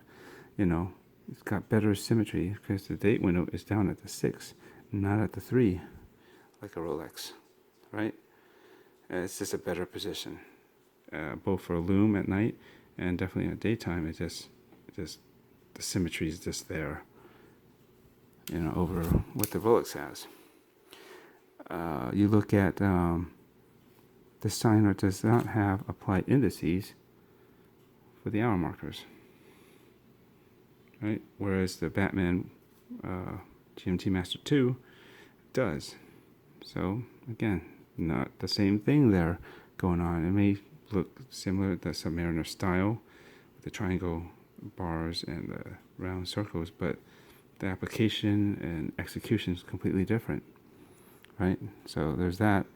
You know, it's got better symmetry because the date window is down at the 6, not at the 3, like a Rolex, right? It's just a better position, both for a loom at night and definitely at daytime. It's just the symmetry is just there, you know, over what the Rolex has. You look at the Steinhart does not have applied indices for the hour markers, right? Whereas the Batman GMT Master 2 does. So again, not the same thing there going on. It may look similar to the Submariner style with the triangle bars and the round circles, but the application and execution is completely different, right? So there's that.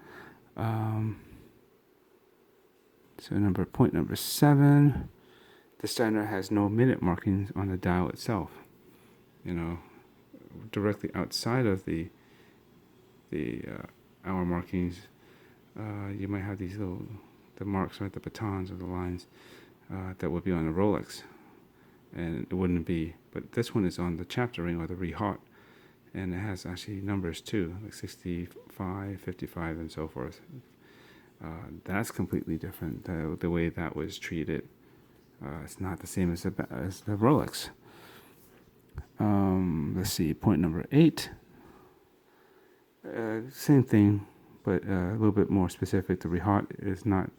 So point number 7, the Steinhart has no minute markings on the dial itself. You know, directly outside of the hour markings, you might have these the marks, right, the batons or the lines that would be on a Rolex, and it wouldn't be. But this one is on the chapter ring or the rehaut, and it has actually numbers too, like 65, 55, and so forth. That's completely different. The way that was treated, it's not the same as the Rolex. Let's see, point number 8. Same thing, but a little bit more specific. The rehaut is not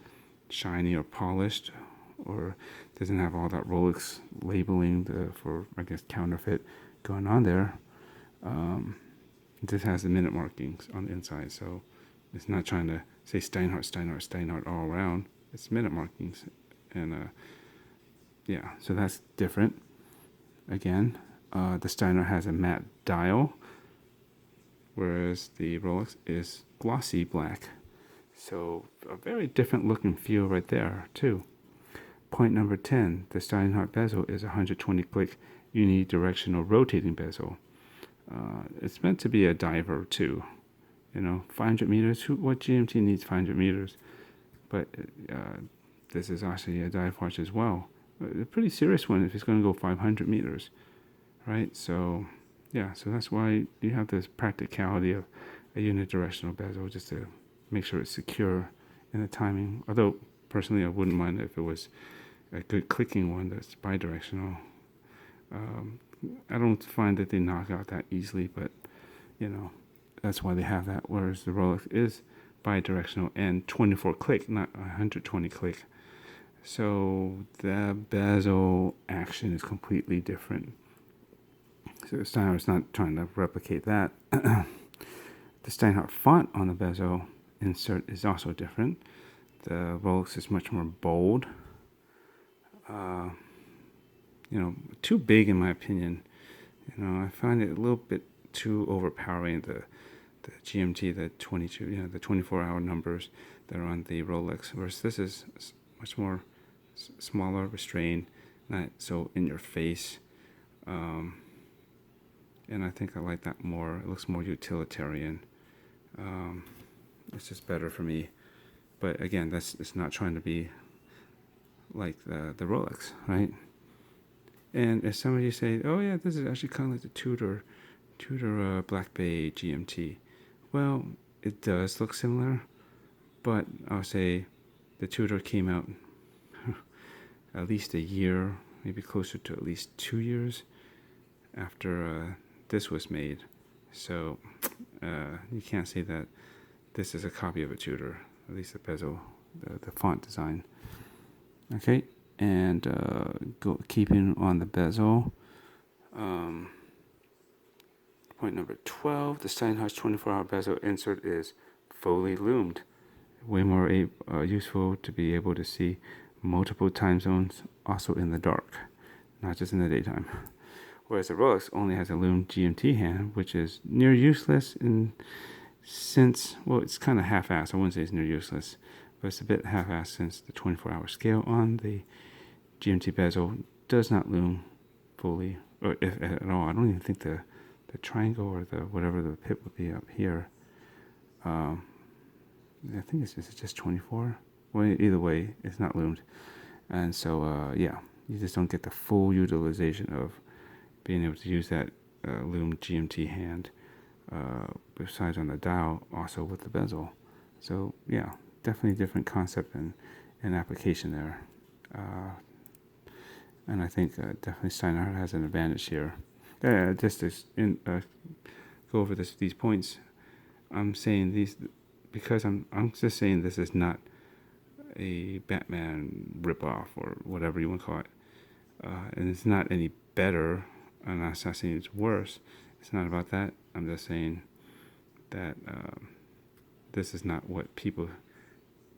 shiny or polished, or doesn't have all that Rolex labeling for, I guess, counterfeit going on there. It just has the minute markings on the inside, so it's not trying to say Steinhart all around. It's minute markings, and yeah, so that's different. Again, the Steinhart has a matte dial, whereas the Rolex is glossy black. So a very different look and feel right there too. Point number 10, the Steinhart bezel is a 120 click unidirectional rotating bezel. It's meant to be a diver too. You know, 500 meters, what GMT needs 500 meters? But this is actually a dive watch as well. A pretty serious one if it's going to go 500 meters, right? So yeah, so that's why you have this practicality of a unidirectional bezel, just to make sure it's secure in the timing. Although personally I wouldn't mind if it was a good clicking one that's bidirectional. I don't find that they knock out that easily, but you know, that's why they have that. Whereas the Rolex is bidirectional and 24 click, not 120 click. So the bezel action is completely different. So Steinhart's not trying to replicate that. The Steinhart font on the bezel insert is also different. The Rolex is much more bold. You know, too big in my opinion. You know, I find it a little bit too overpowering. The GMT, the 22, you know, the 24-hour numbers that are on the Rolex, whereas this is much more smaller, restrained, not so in your face. And I think I like that more. It looks more utilitarian. It's just better for me. But again, it's not trying to be like the Rolex, right? And if somebody say, oh yeah, this is actually kind of like the Tudor Black Bay GMT. Well, it does look similar, But I'll say the Tudor came out at least a year, maybe closer to at least 2 years after this was made. So you can't say that this is a copy of a Tudor, at least the bezel, the font design. Okay, and keeping on the bezel, point number 12, the Steinhart 24-hour bezel insert is fully loomed. Way more useful to be able to see multiple time zones also in the dark, not just in the daytime. Whereas the Rolex only has a loomed GMT hand, which is near useless since, well, it's kind of half-assed. I wouldn't say it's near useless, but it's a bit half-assed since the 24-hour scale on the GMT bezel does not loom fully, or if at all. I don't even think the triangle or the whatever the pip would be up here. I think it's just 24. Well, either way, it's not loomed, and so yeah, you just don't get the full utilization of being able to use that loomed GMT hand. Besides on the dial, also with the bezel. So yeah, definitely different concept and application there. And I think definitely Steinhart has an advantage here. Just to go over these points, I'm saying these because I'm just saying this is not a Batman ripoff or whatever you want to call it, and it's not any better. I'm not saying it's worse. It's not about that. I'm just saying that this is not what people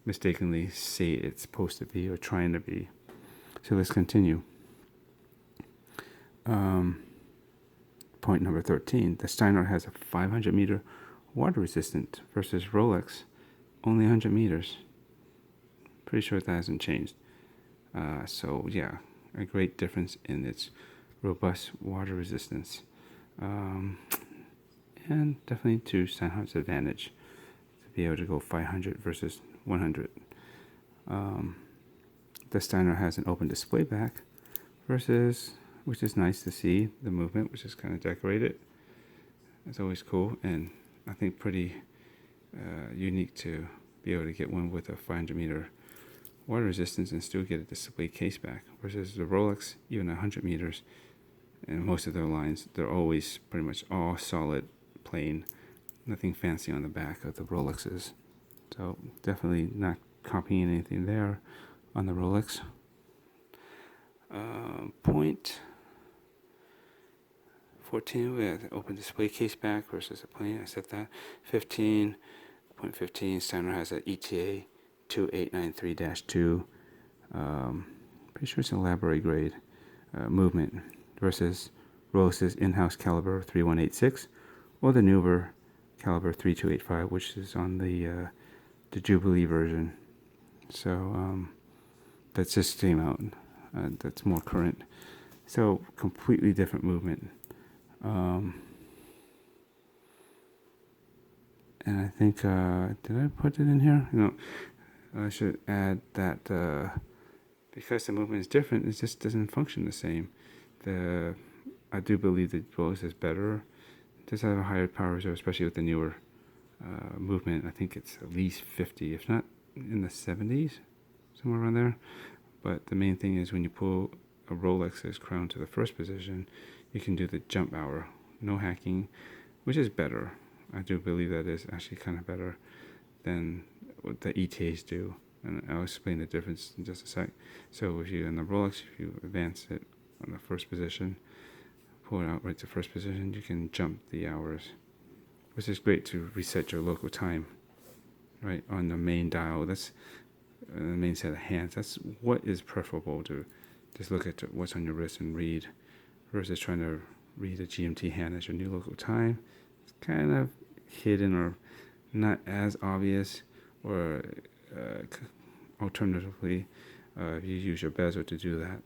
mistakenly say it's supposed to be or trying to be. So let's continue. Point number 13. The Steinhart has a 500 meter water resistant versus Rolex only 100 meters. Pretty sure that hasn't changed. So yeah, a great difference in its robust water resistance. And definitely to Steinhart's advantage to be able to go 500 versus 100. The Steinhart has an open display back versus, which is nice to see the movement, which is kind of decorated. It's always cool, and I think pretty unique to be able to get one with a 500 meter water resistance and still get a display case back versus the Rolex, even 100 meters. And most of their lines, they're always pretty much all solid, plain, nothing fancy on the back of the Rolexes. So definitely not copying anything there on the Rolex. Point 14, we have open display case back versus a plain. I said that. 15, point 15, Steinhart has an ETA 2893-2. Pretty sure it's an elaborate grade movement versus Rolex's in-house caliber 3186 or the newer caliber 3285, which is on the Jubilee version. So that just came out. That's more current. So completely different movement. And I think, did I put it in here? No, I should add that because the movement is different, it just doesn't function the same. I do believe the Rolex is better. It does have a higher power reserve, especially with the newer movement. I think it's at least 50, if not in the 70s, somewhere around there. But the main thing is when you pull a Rolex's crown to the first position, you can do the jump hour, no hacking, which is better. I do believe that is actually kind of better than what the ETAs do. And I'll explain the difference in just a sec. So if you, in the Rolex, if you advance it on the first position, pull it out right to first position, you can jump the hours, which is great to reset your local time, right, on the main dial. That's the main set of hands. That's what is preferable to just look at what's on your wrist and read, versus trying to read a GMT hand as your new local time. It's kind of hidden or not as obvious, or alternatively, if you use your bezel to do that,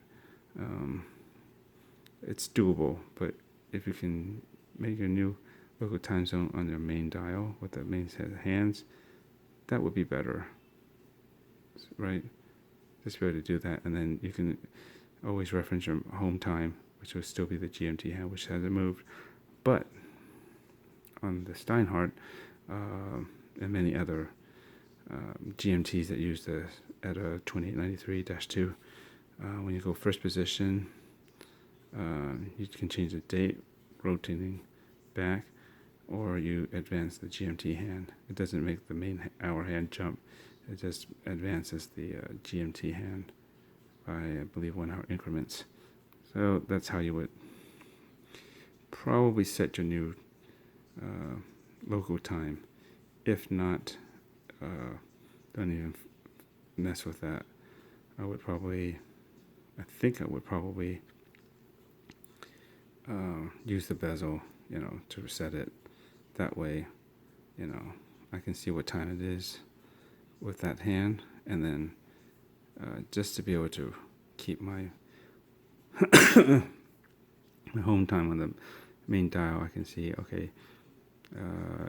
it's doable. But if you can make your new local time zone on your main dial with the main set of hands, that would be better, right? Just be able to do that, and then you can always reference your home time, which will still be the GMT hand, which hasn't moved. But on the Steinhart and many other GMTs that use the ETA 2893-2. When you go first position, you can change the date, rotating back, or you advance the GMT hand. It doesn't make the main hour hand jump. It just advances the GMT hand by, I believe, 1 hour increments. So that's how you would probably set your new local time. If not, don't even mess with that. I think I would probably use the bezel, to set it. That way, I can see what time it is with that hand, and then just to be able to keep my my home time on the main dial, I can see, okay,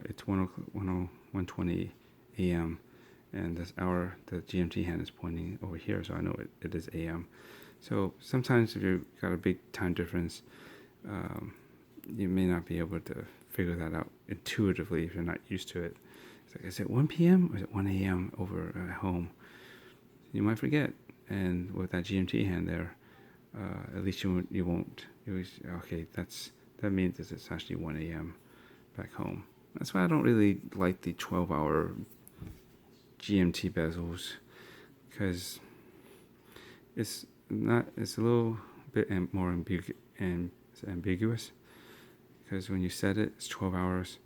it's 1:20 a.m. and this hour, the GMT hand is pointing over here, so I know it is a.m. So sometimes if you've got a big time difference, you may not be able to figure that out intuitively if you're not used to it. It's like, is it 1 p.m. or is it 1 a.m. over at home? You might forget, and with that GMT hand there, at least you won't. Okay, that means it's actually 1 a.m. back home. That's why I don't really like the 12-hour GMT bezels, because it's a little bit more ambiguous. Because when you set it, it's 12 hours.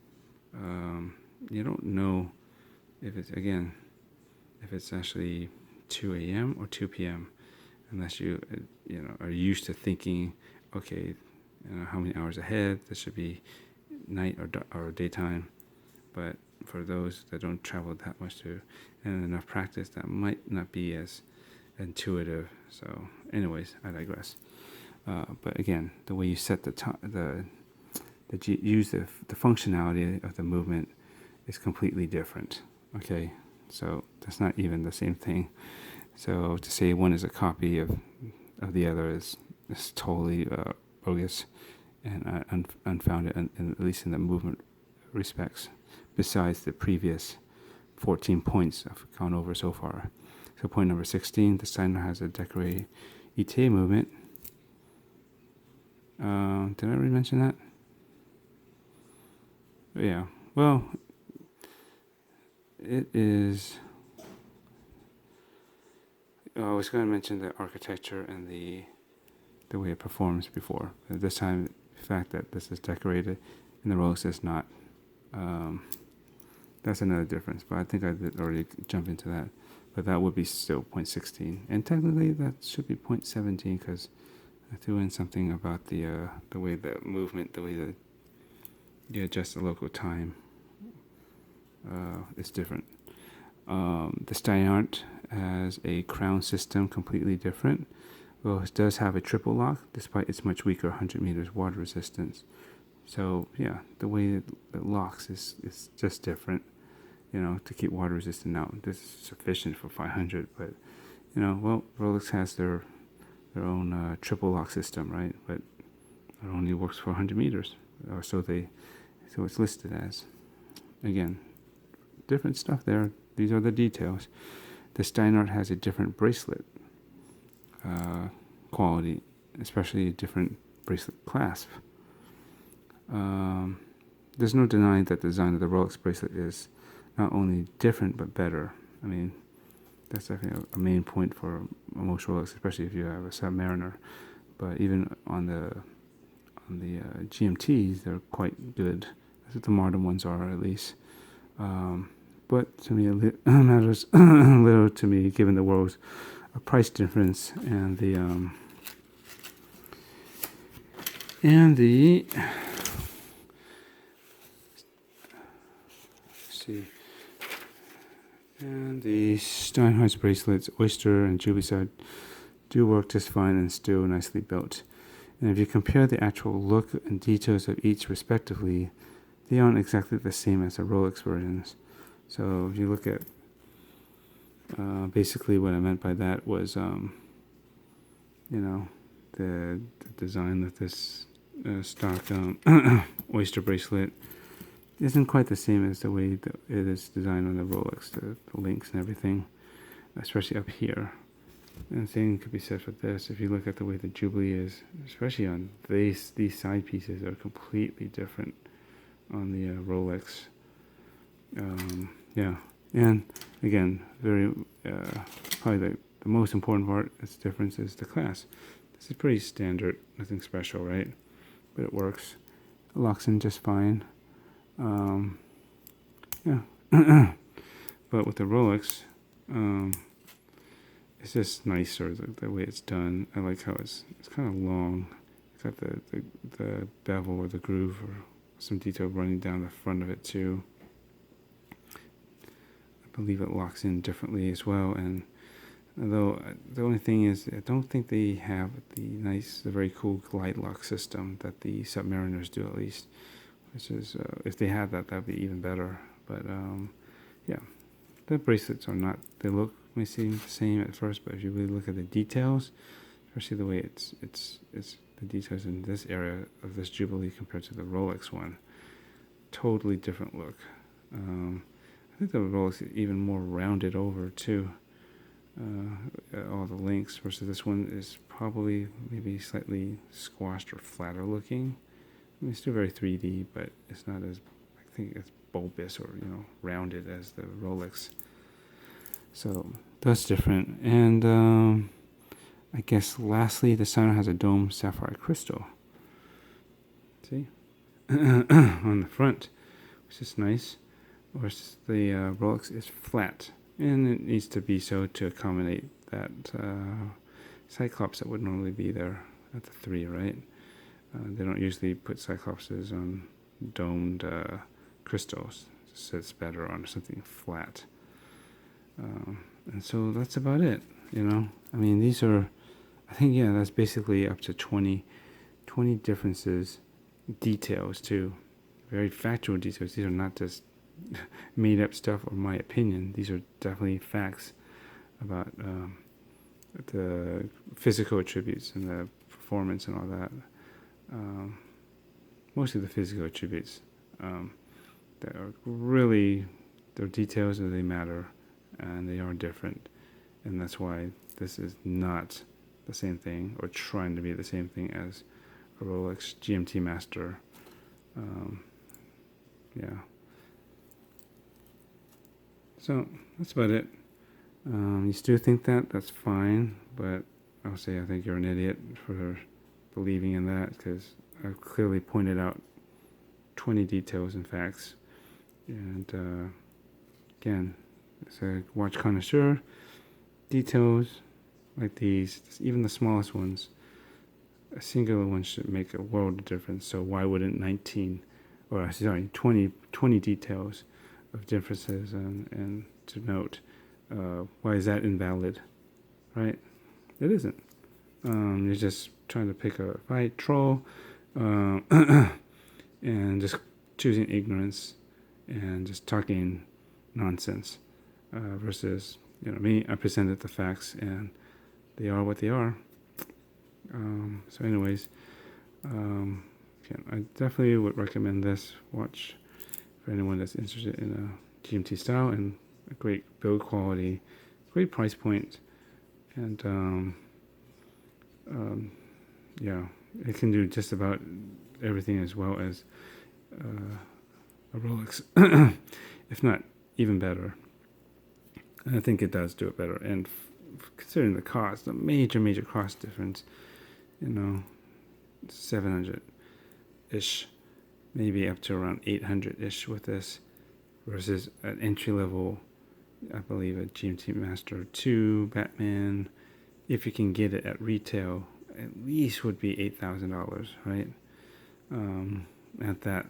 You don't know if it's actually 2 a.m. or 2 p.m. unless you are used to thinking, okay, how many hours ahead? This should be night or daytime. But for those that don't travel that much and enough practice, that might not be as intuitive. So, anyways, I digress. But again, the way you set use the functionality of the movement is completely different. Okay, so that's not even the same thing. So to say one is a copy of the other is totally bogus and unfounded, at least in the movement respects. Besides the previous 14 points I've gone over so far. So point number 16, the Steinhart has a decorated ETA movement. Did I already mention that? Yeah, well, it is. I was going to mention the architecture and the way it performs before. This time, the fact that this is decorated and the Rolex is not. That's another difference, but I think I did already jump into that. But that would be still 0.16, and technically that should be 0.17 because I threw in something about the way the movement, the way that you adjust the local time is different. The Steinhart has a crown system completely different. Well, it does have a triple lock despite its much weaker 100 meters water resistance. So yeah, the way it locks is just different, to keep water resistant. Now this is sufficient for 500, but Rolex has their own triple lock system, right? But it only works for 100 meters, or so it's listed as. Again, different stuff there. These are the details. The Steinhart has a different bracelet quality, especially a different bracelet clasp. There's no denying that the design of the Rolex bracelet is not only different but better. I mean, that's definitely a main point for most Rolex, especially if you have a Submariner. But even on the GMTs, they're quite good. That's what the modern ones are, at least. But to me, it matters a little to me, given the world's price difference and the Steinhart's bracelets, Oyster and Jubilee side, do work just fine and still nicely built. And if you compare the actual look and details of each respectively, they aren't exactly the same as the Rolex versions. So if you look at, basically what I meant by that was, the design of this stock Oyster bracelet. isn't quite the same as the way that it is designed on the Rolex, the links and everything, especially up here. And the same could be said for this. If you look at the way the Jubilee is, especially on these side pieces are completely different on the Rolex. Yeah, and again, probably the most important part, its difference is the clasp. This is pretty standard, nothing special, right? But it works. It locks in just fine. Yeah. But with the Rolex, it's just nicer the way it's done. I like how it's kind of long. It's got the bevel or the groove or some detail running down the front of it too. I believe it locks in differently as well. And although the only thing is, I don't think they have the very cool glide lock system that the Submariners do, at least. Which is, if they had that, that'd be even better. But yeah, the bracelets are not. They may seem the same at first, but if you really look at the details, especially the way it's the details in this area of this Jubilee compared to the Rolex one, totally different look. I think the Rolex is even more rounded over too. All the links versus this one is probably maybe slightly squashed or flatter looking. I mean, it's still very 3D, but it's not as, I think it's bulbous or, rounded as the Rolex. So that's different. And I guess lastly, the Steinhart has a dome sapphire crystal. See? On the front, which is nice. Whereas the Rolex is flat. And it needs to be so to accommodate that Cyclops that would normally be there at the 3, right? They don't usually put Cyclopses on domed crystals. It sits better on something flat. And so that's about it, I mean, these are, I think, that's basically up to 20 differences, details too. Very factual details. These are not just made up stuff or my opinion. These are definitely facts about the physical attributes and the performance and all that. Mostly the physical attributes that are really, they're details and they matter and they are different, and that's why this is not the same thing or trying to be the same thing as a Rolex GMT Master. Yeah. So that's about it. You still think that's fine, but I'll say I think you're an idiot for believing in that, because I've clearly pointed out 20 details and facts. And again, as a watch connoisseur, details like these, even the smallest ones, a singular one should make a world of difference. So why wouldn't 20 details of differences and to note, why is that invalid, right? It isn't. You're just trying to pick a fight, troll, and just choosing ignorance and just talking nonsense, versus, me, I presented the facts and they are what they are. So anyways, I definitely would recommend this watch for anyone that's interested in a GMT style and a great build quality, great price point, and it can do just about everything as well as a Rolex, if not even better. And I think it does do it better. And considering the cost, the major cost difference, 700-ish, maybe up to around 800-ish with this, versus an entry-level, I believe, a GMT Master 2 Batman, if you can get it at retail, at least would be $8,000, right? At that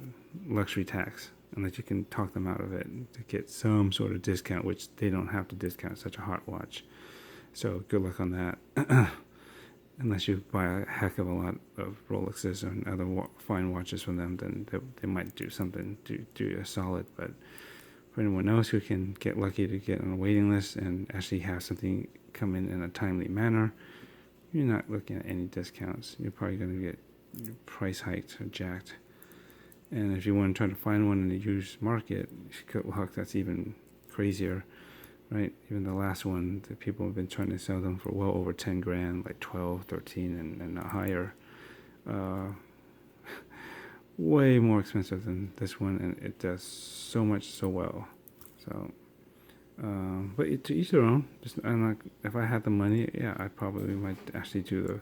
luxury tax, unless you can talk them out of it to get some sort of discount, which they don't have to discount such a hot watch. So good luck on that. Unless you buy a heck of a lot of Rolexes and other fine watches from them, then they might do something to do you a solid. But for anyone else who can get lucky to get on a waiting list and actually have something come in a timely manner, you're not looking at any discounts. You're probably going to get your price hiked or jacked. And if you want to try to find one in the used market, well, that's even crazier, right? Even the last one, the people have been trying to sell them for well over 10 grand, like 12, 13, and higher. Way more expensive than this one, and it does so much so well. So, but to each their own. Just I'm not. If I had the money, yeah, I probably might actually do the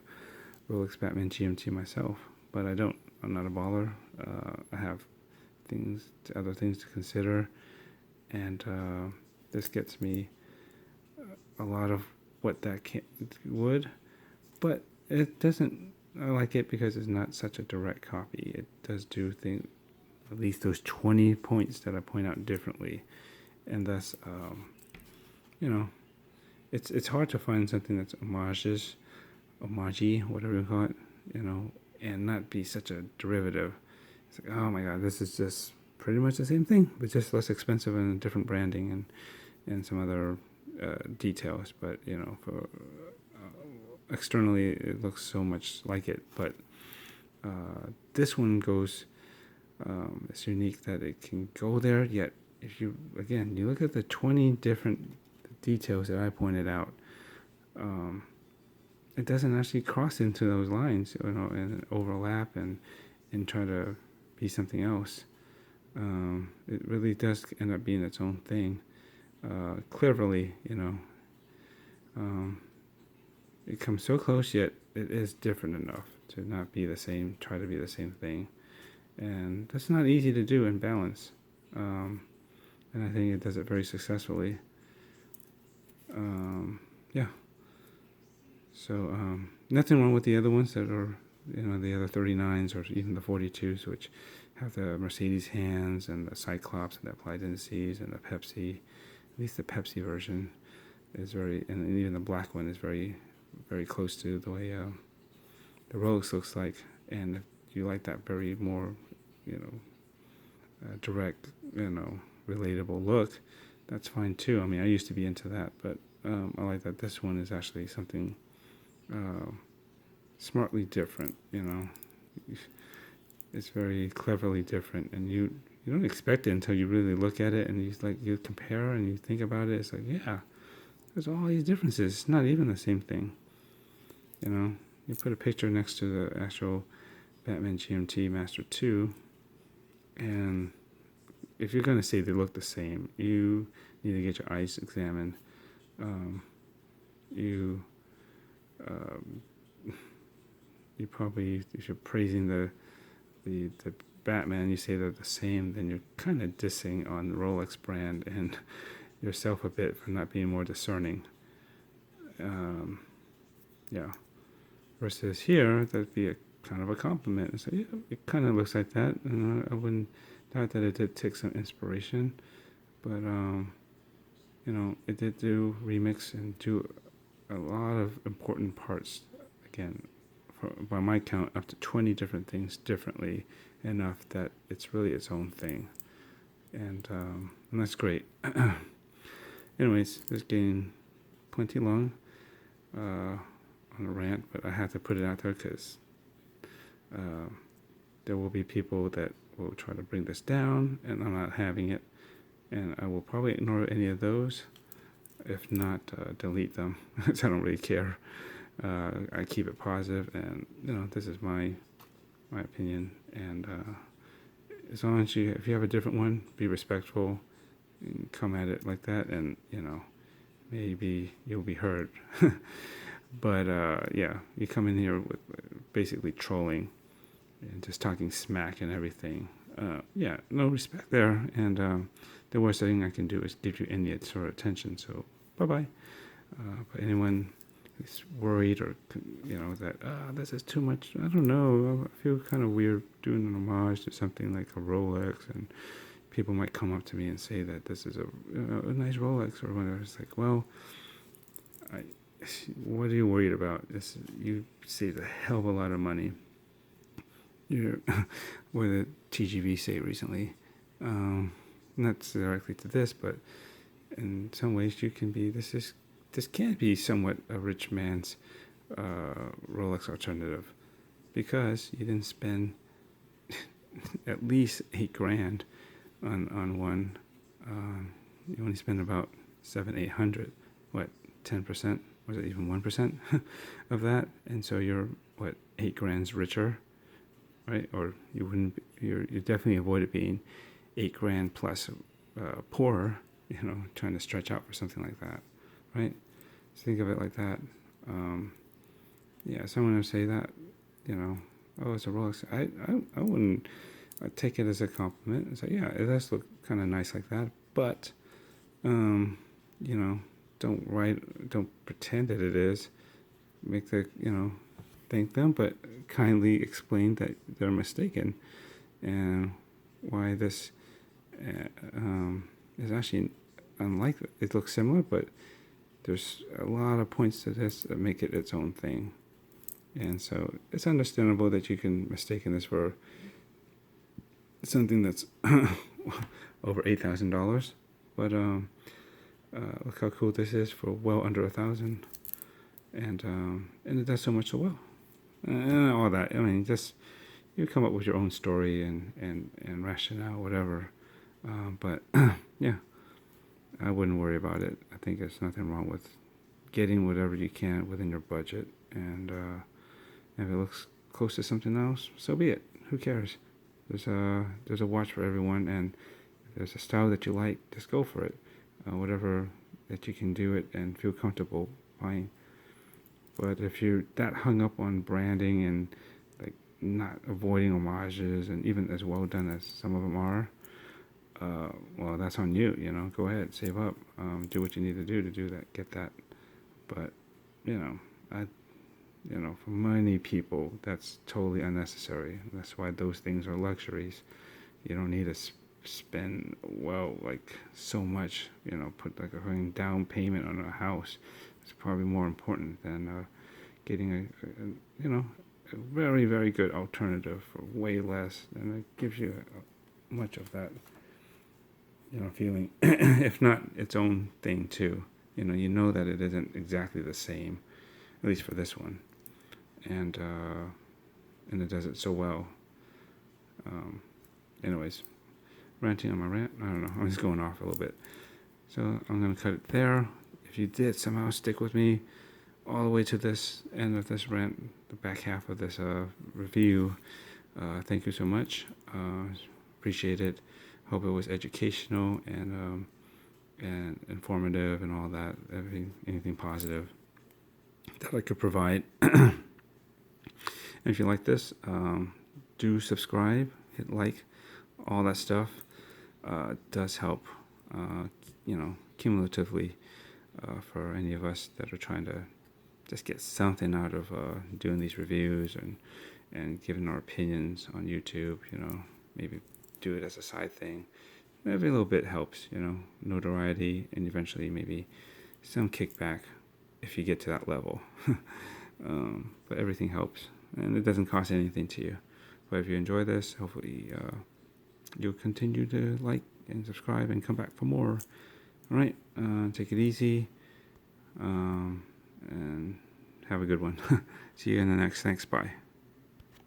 Rolex Batman GMT myself. But I don't. I'm not a baller. I have other things to consider, and this gets me a lot of what that would, but it doesn't. I like it because it's not such a direct copy. It does do things, at least those 20 points that I point out differently, and thus, it's hard to find something that's homage, whatever you call it, and not be such a derivative. It's like, oh my god, this is just pretty much the same thing, but just less expensive and different branding and some other details. But for externally, it looks so much like it. But this one goes. It's unique that it can go there. Yet, if you look at the 20 different details that I pointed out, it doesn't actually cross into those lines, and overlap and try to be something else. It really does end up being its own thing. Cleverly, it comes so close, yet it is different enough to not be the same, try to be the same thing. And that's not easy to do in balance. And I think it does it very successfully. Yeah. So, nothing wrong with the other ones that are, the other 39s or even the 42s, which have the Mercedes hands and the Cyclops and the applied indices and the Pepsi. At least the Pepsi version is very, and even the black one is very, very close to the way the Rolex looks like. And if you like that very more, direct, relatable look, that's fine too. I mean, I used to be into that, but I like that this one is actually something smartly different. It's very cleverly different, and you don't expect it until you really look at it and you compare and you think about it. It's like, yeah, there's all these differences. It's not even the same thing. You put a picture next to the actual Batman GMT Master 2, and if you're going to say they look the same, you need to get your eyes examined. You probably, if you're praising the Batman, you say they're the same, then you're kind of dissing on the Rolex brand and yourself a bit for not being more discerning. Yeah. Versus here, that'd be a kind of a compliment. So yeah, it kind of looks like that, and I wouldn't doubt that it did take some inspiration, but it did do remix and do a lot of important parts. Again, by my count, up to 20 different things differently, enough that it's really its own thing, and that's great. Anyways, this getting plenty long on a rant, but I have to put it out there because there will be people that will try to bring this down, and I'm not having it, and I will probably ignore any of those, if not delete them, because I don't really care. I keep it positive, and this is my opinion, and as long as if you have a different one, be respectful and come at it like that, and maybe you'll be heard. But yeah, you come in here with basically trolling and just talking smack and everything. Yeah, no respect there, and the worst thing I can do is give you any sort of attention. So bye-bye. But anyone who's worried or that this is too much, I don't know, I feel kind of weird doing an homage to something like a Rolex, and people might come up to me and say that this is a nice Rolex or whatever. It's like, well, what are you worried about? You save a hell of a lot of money. What did TGV say recently? Not directly to this, but in some ways you can be. This can be somewhat a rich man's Rolex alternative, because you didn't spend at least $8,000 on one. You only spend about 700-800. What, 10%? Was it even 1% of that? And so you're what, $8,000 richer, right? Or you wouldn't. You definitely avoided being $8,000 plus poorer. Trying to stretch out for something like that, right? So think of it like that. Yeah, someone would say that, oh, it's a Rolex. I wouldn't take it as a compliment and say, yeah, it does look kind of nice like that, but, don't pretend that it is. Make thank them, but kindly explain that they're mistaken and why this is actually unlike it. It looks similar, but there's a lot of points to this that make it its own thing. And so it's understandable that you can mistake this for something that's over $8,000. But look how cool this is for well under $1,000, and it does so much so well, and all that. I mean, just you come up with your own story and rationale, whatever. But yeah, I wouldn't worry about it. I think there's nothing wrong with getting whatever you can within your budget, and if it looks close to something else, so be it. Who cares? There's a watch for everyone, and if there's a style that you like, just go for it. Whatever that you can do it and feel comfortable buying. But if you're that hung up on branding and like not avoiding homages, and even as well done as some of them are, well, that's on you. Go ahead, save up, do what you need to do that, get that. But for many people, that's totally unnecessary. That's why those things are luxuries. You don't need to spend like so much. Put like a down payment on a house. It's probably more important than getting a very, very good alternative for way less, and it gives you much of that feeling, if not its own thing too. That it isn't exactly the same, at least for this one, and it does it so well. Anyways, ranting on my rant. I don't know. I'm just going off a little bit, so I'm gonna cut it there. If you did somehow stick with me all the way to this end of this rant, the back half of this review, thank you so much. Appreciate it. Hope it was educational and informative and all that. Anything positive that I could provide. And if you like this, do subscribe, hit like, all that stuff. Does help, cumulatively, for any of us that are trying to just get something out of doing these reviews and giving our opinions on YouTube. Maybe do it as a side thing. Every little bit helps. Notoriety, and eventually maybe some kickback if you get to that level. But everything helps, and it doesn't cost anything to you. But if you enjoy this, hopefully you'll continue to like and subscribe and come back for more. All right, take it easy, and have a good one. See you in the next. Thanks. Bye.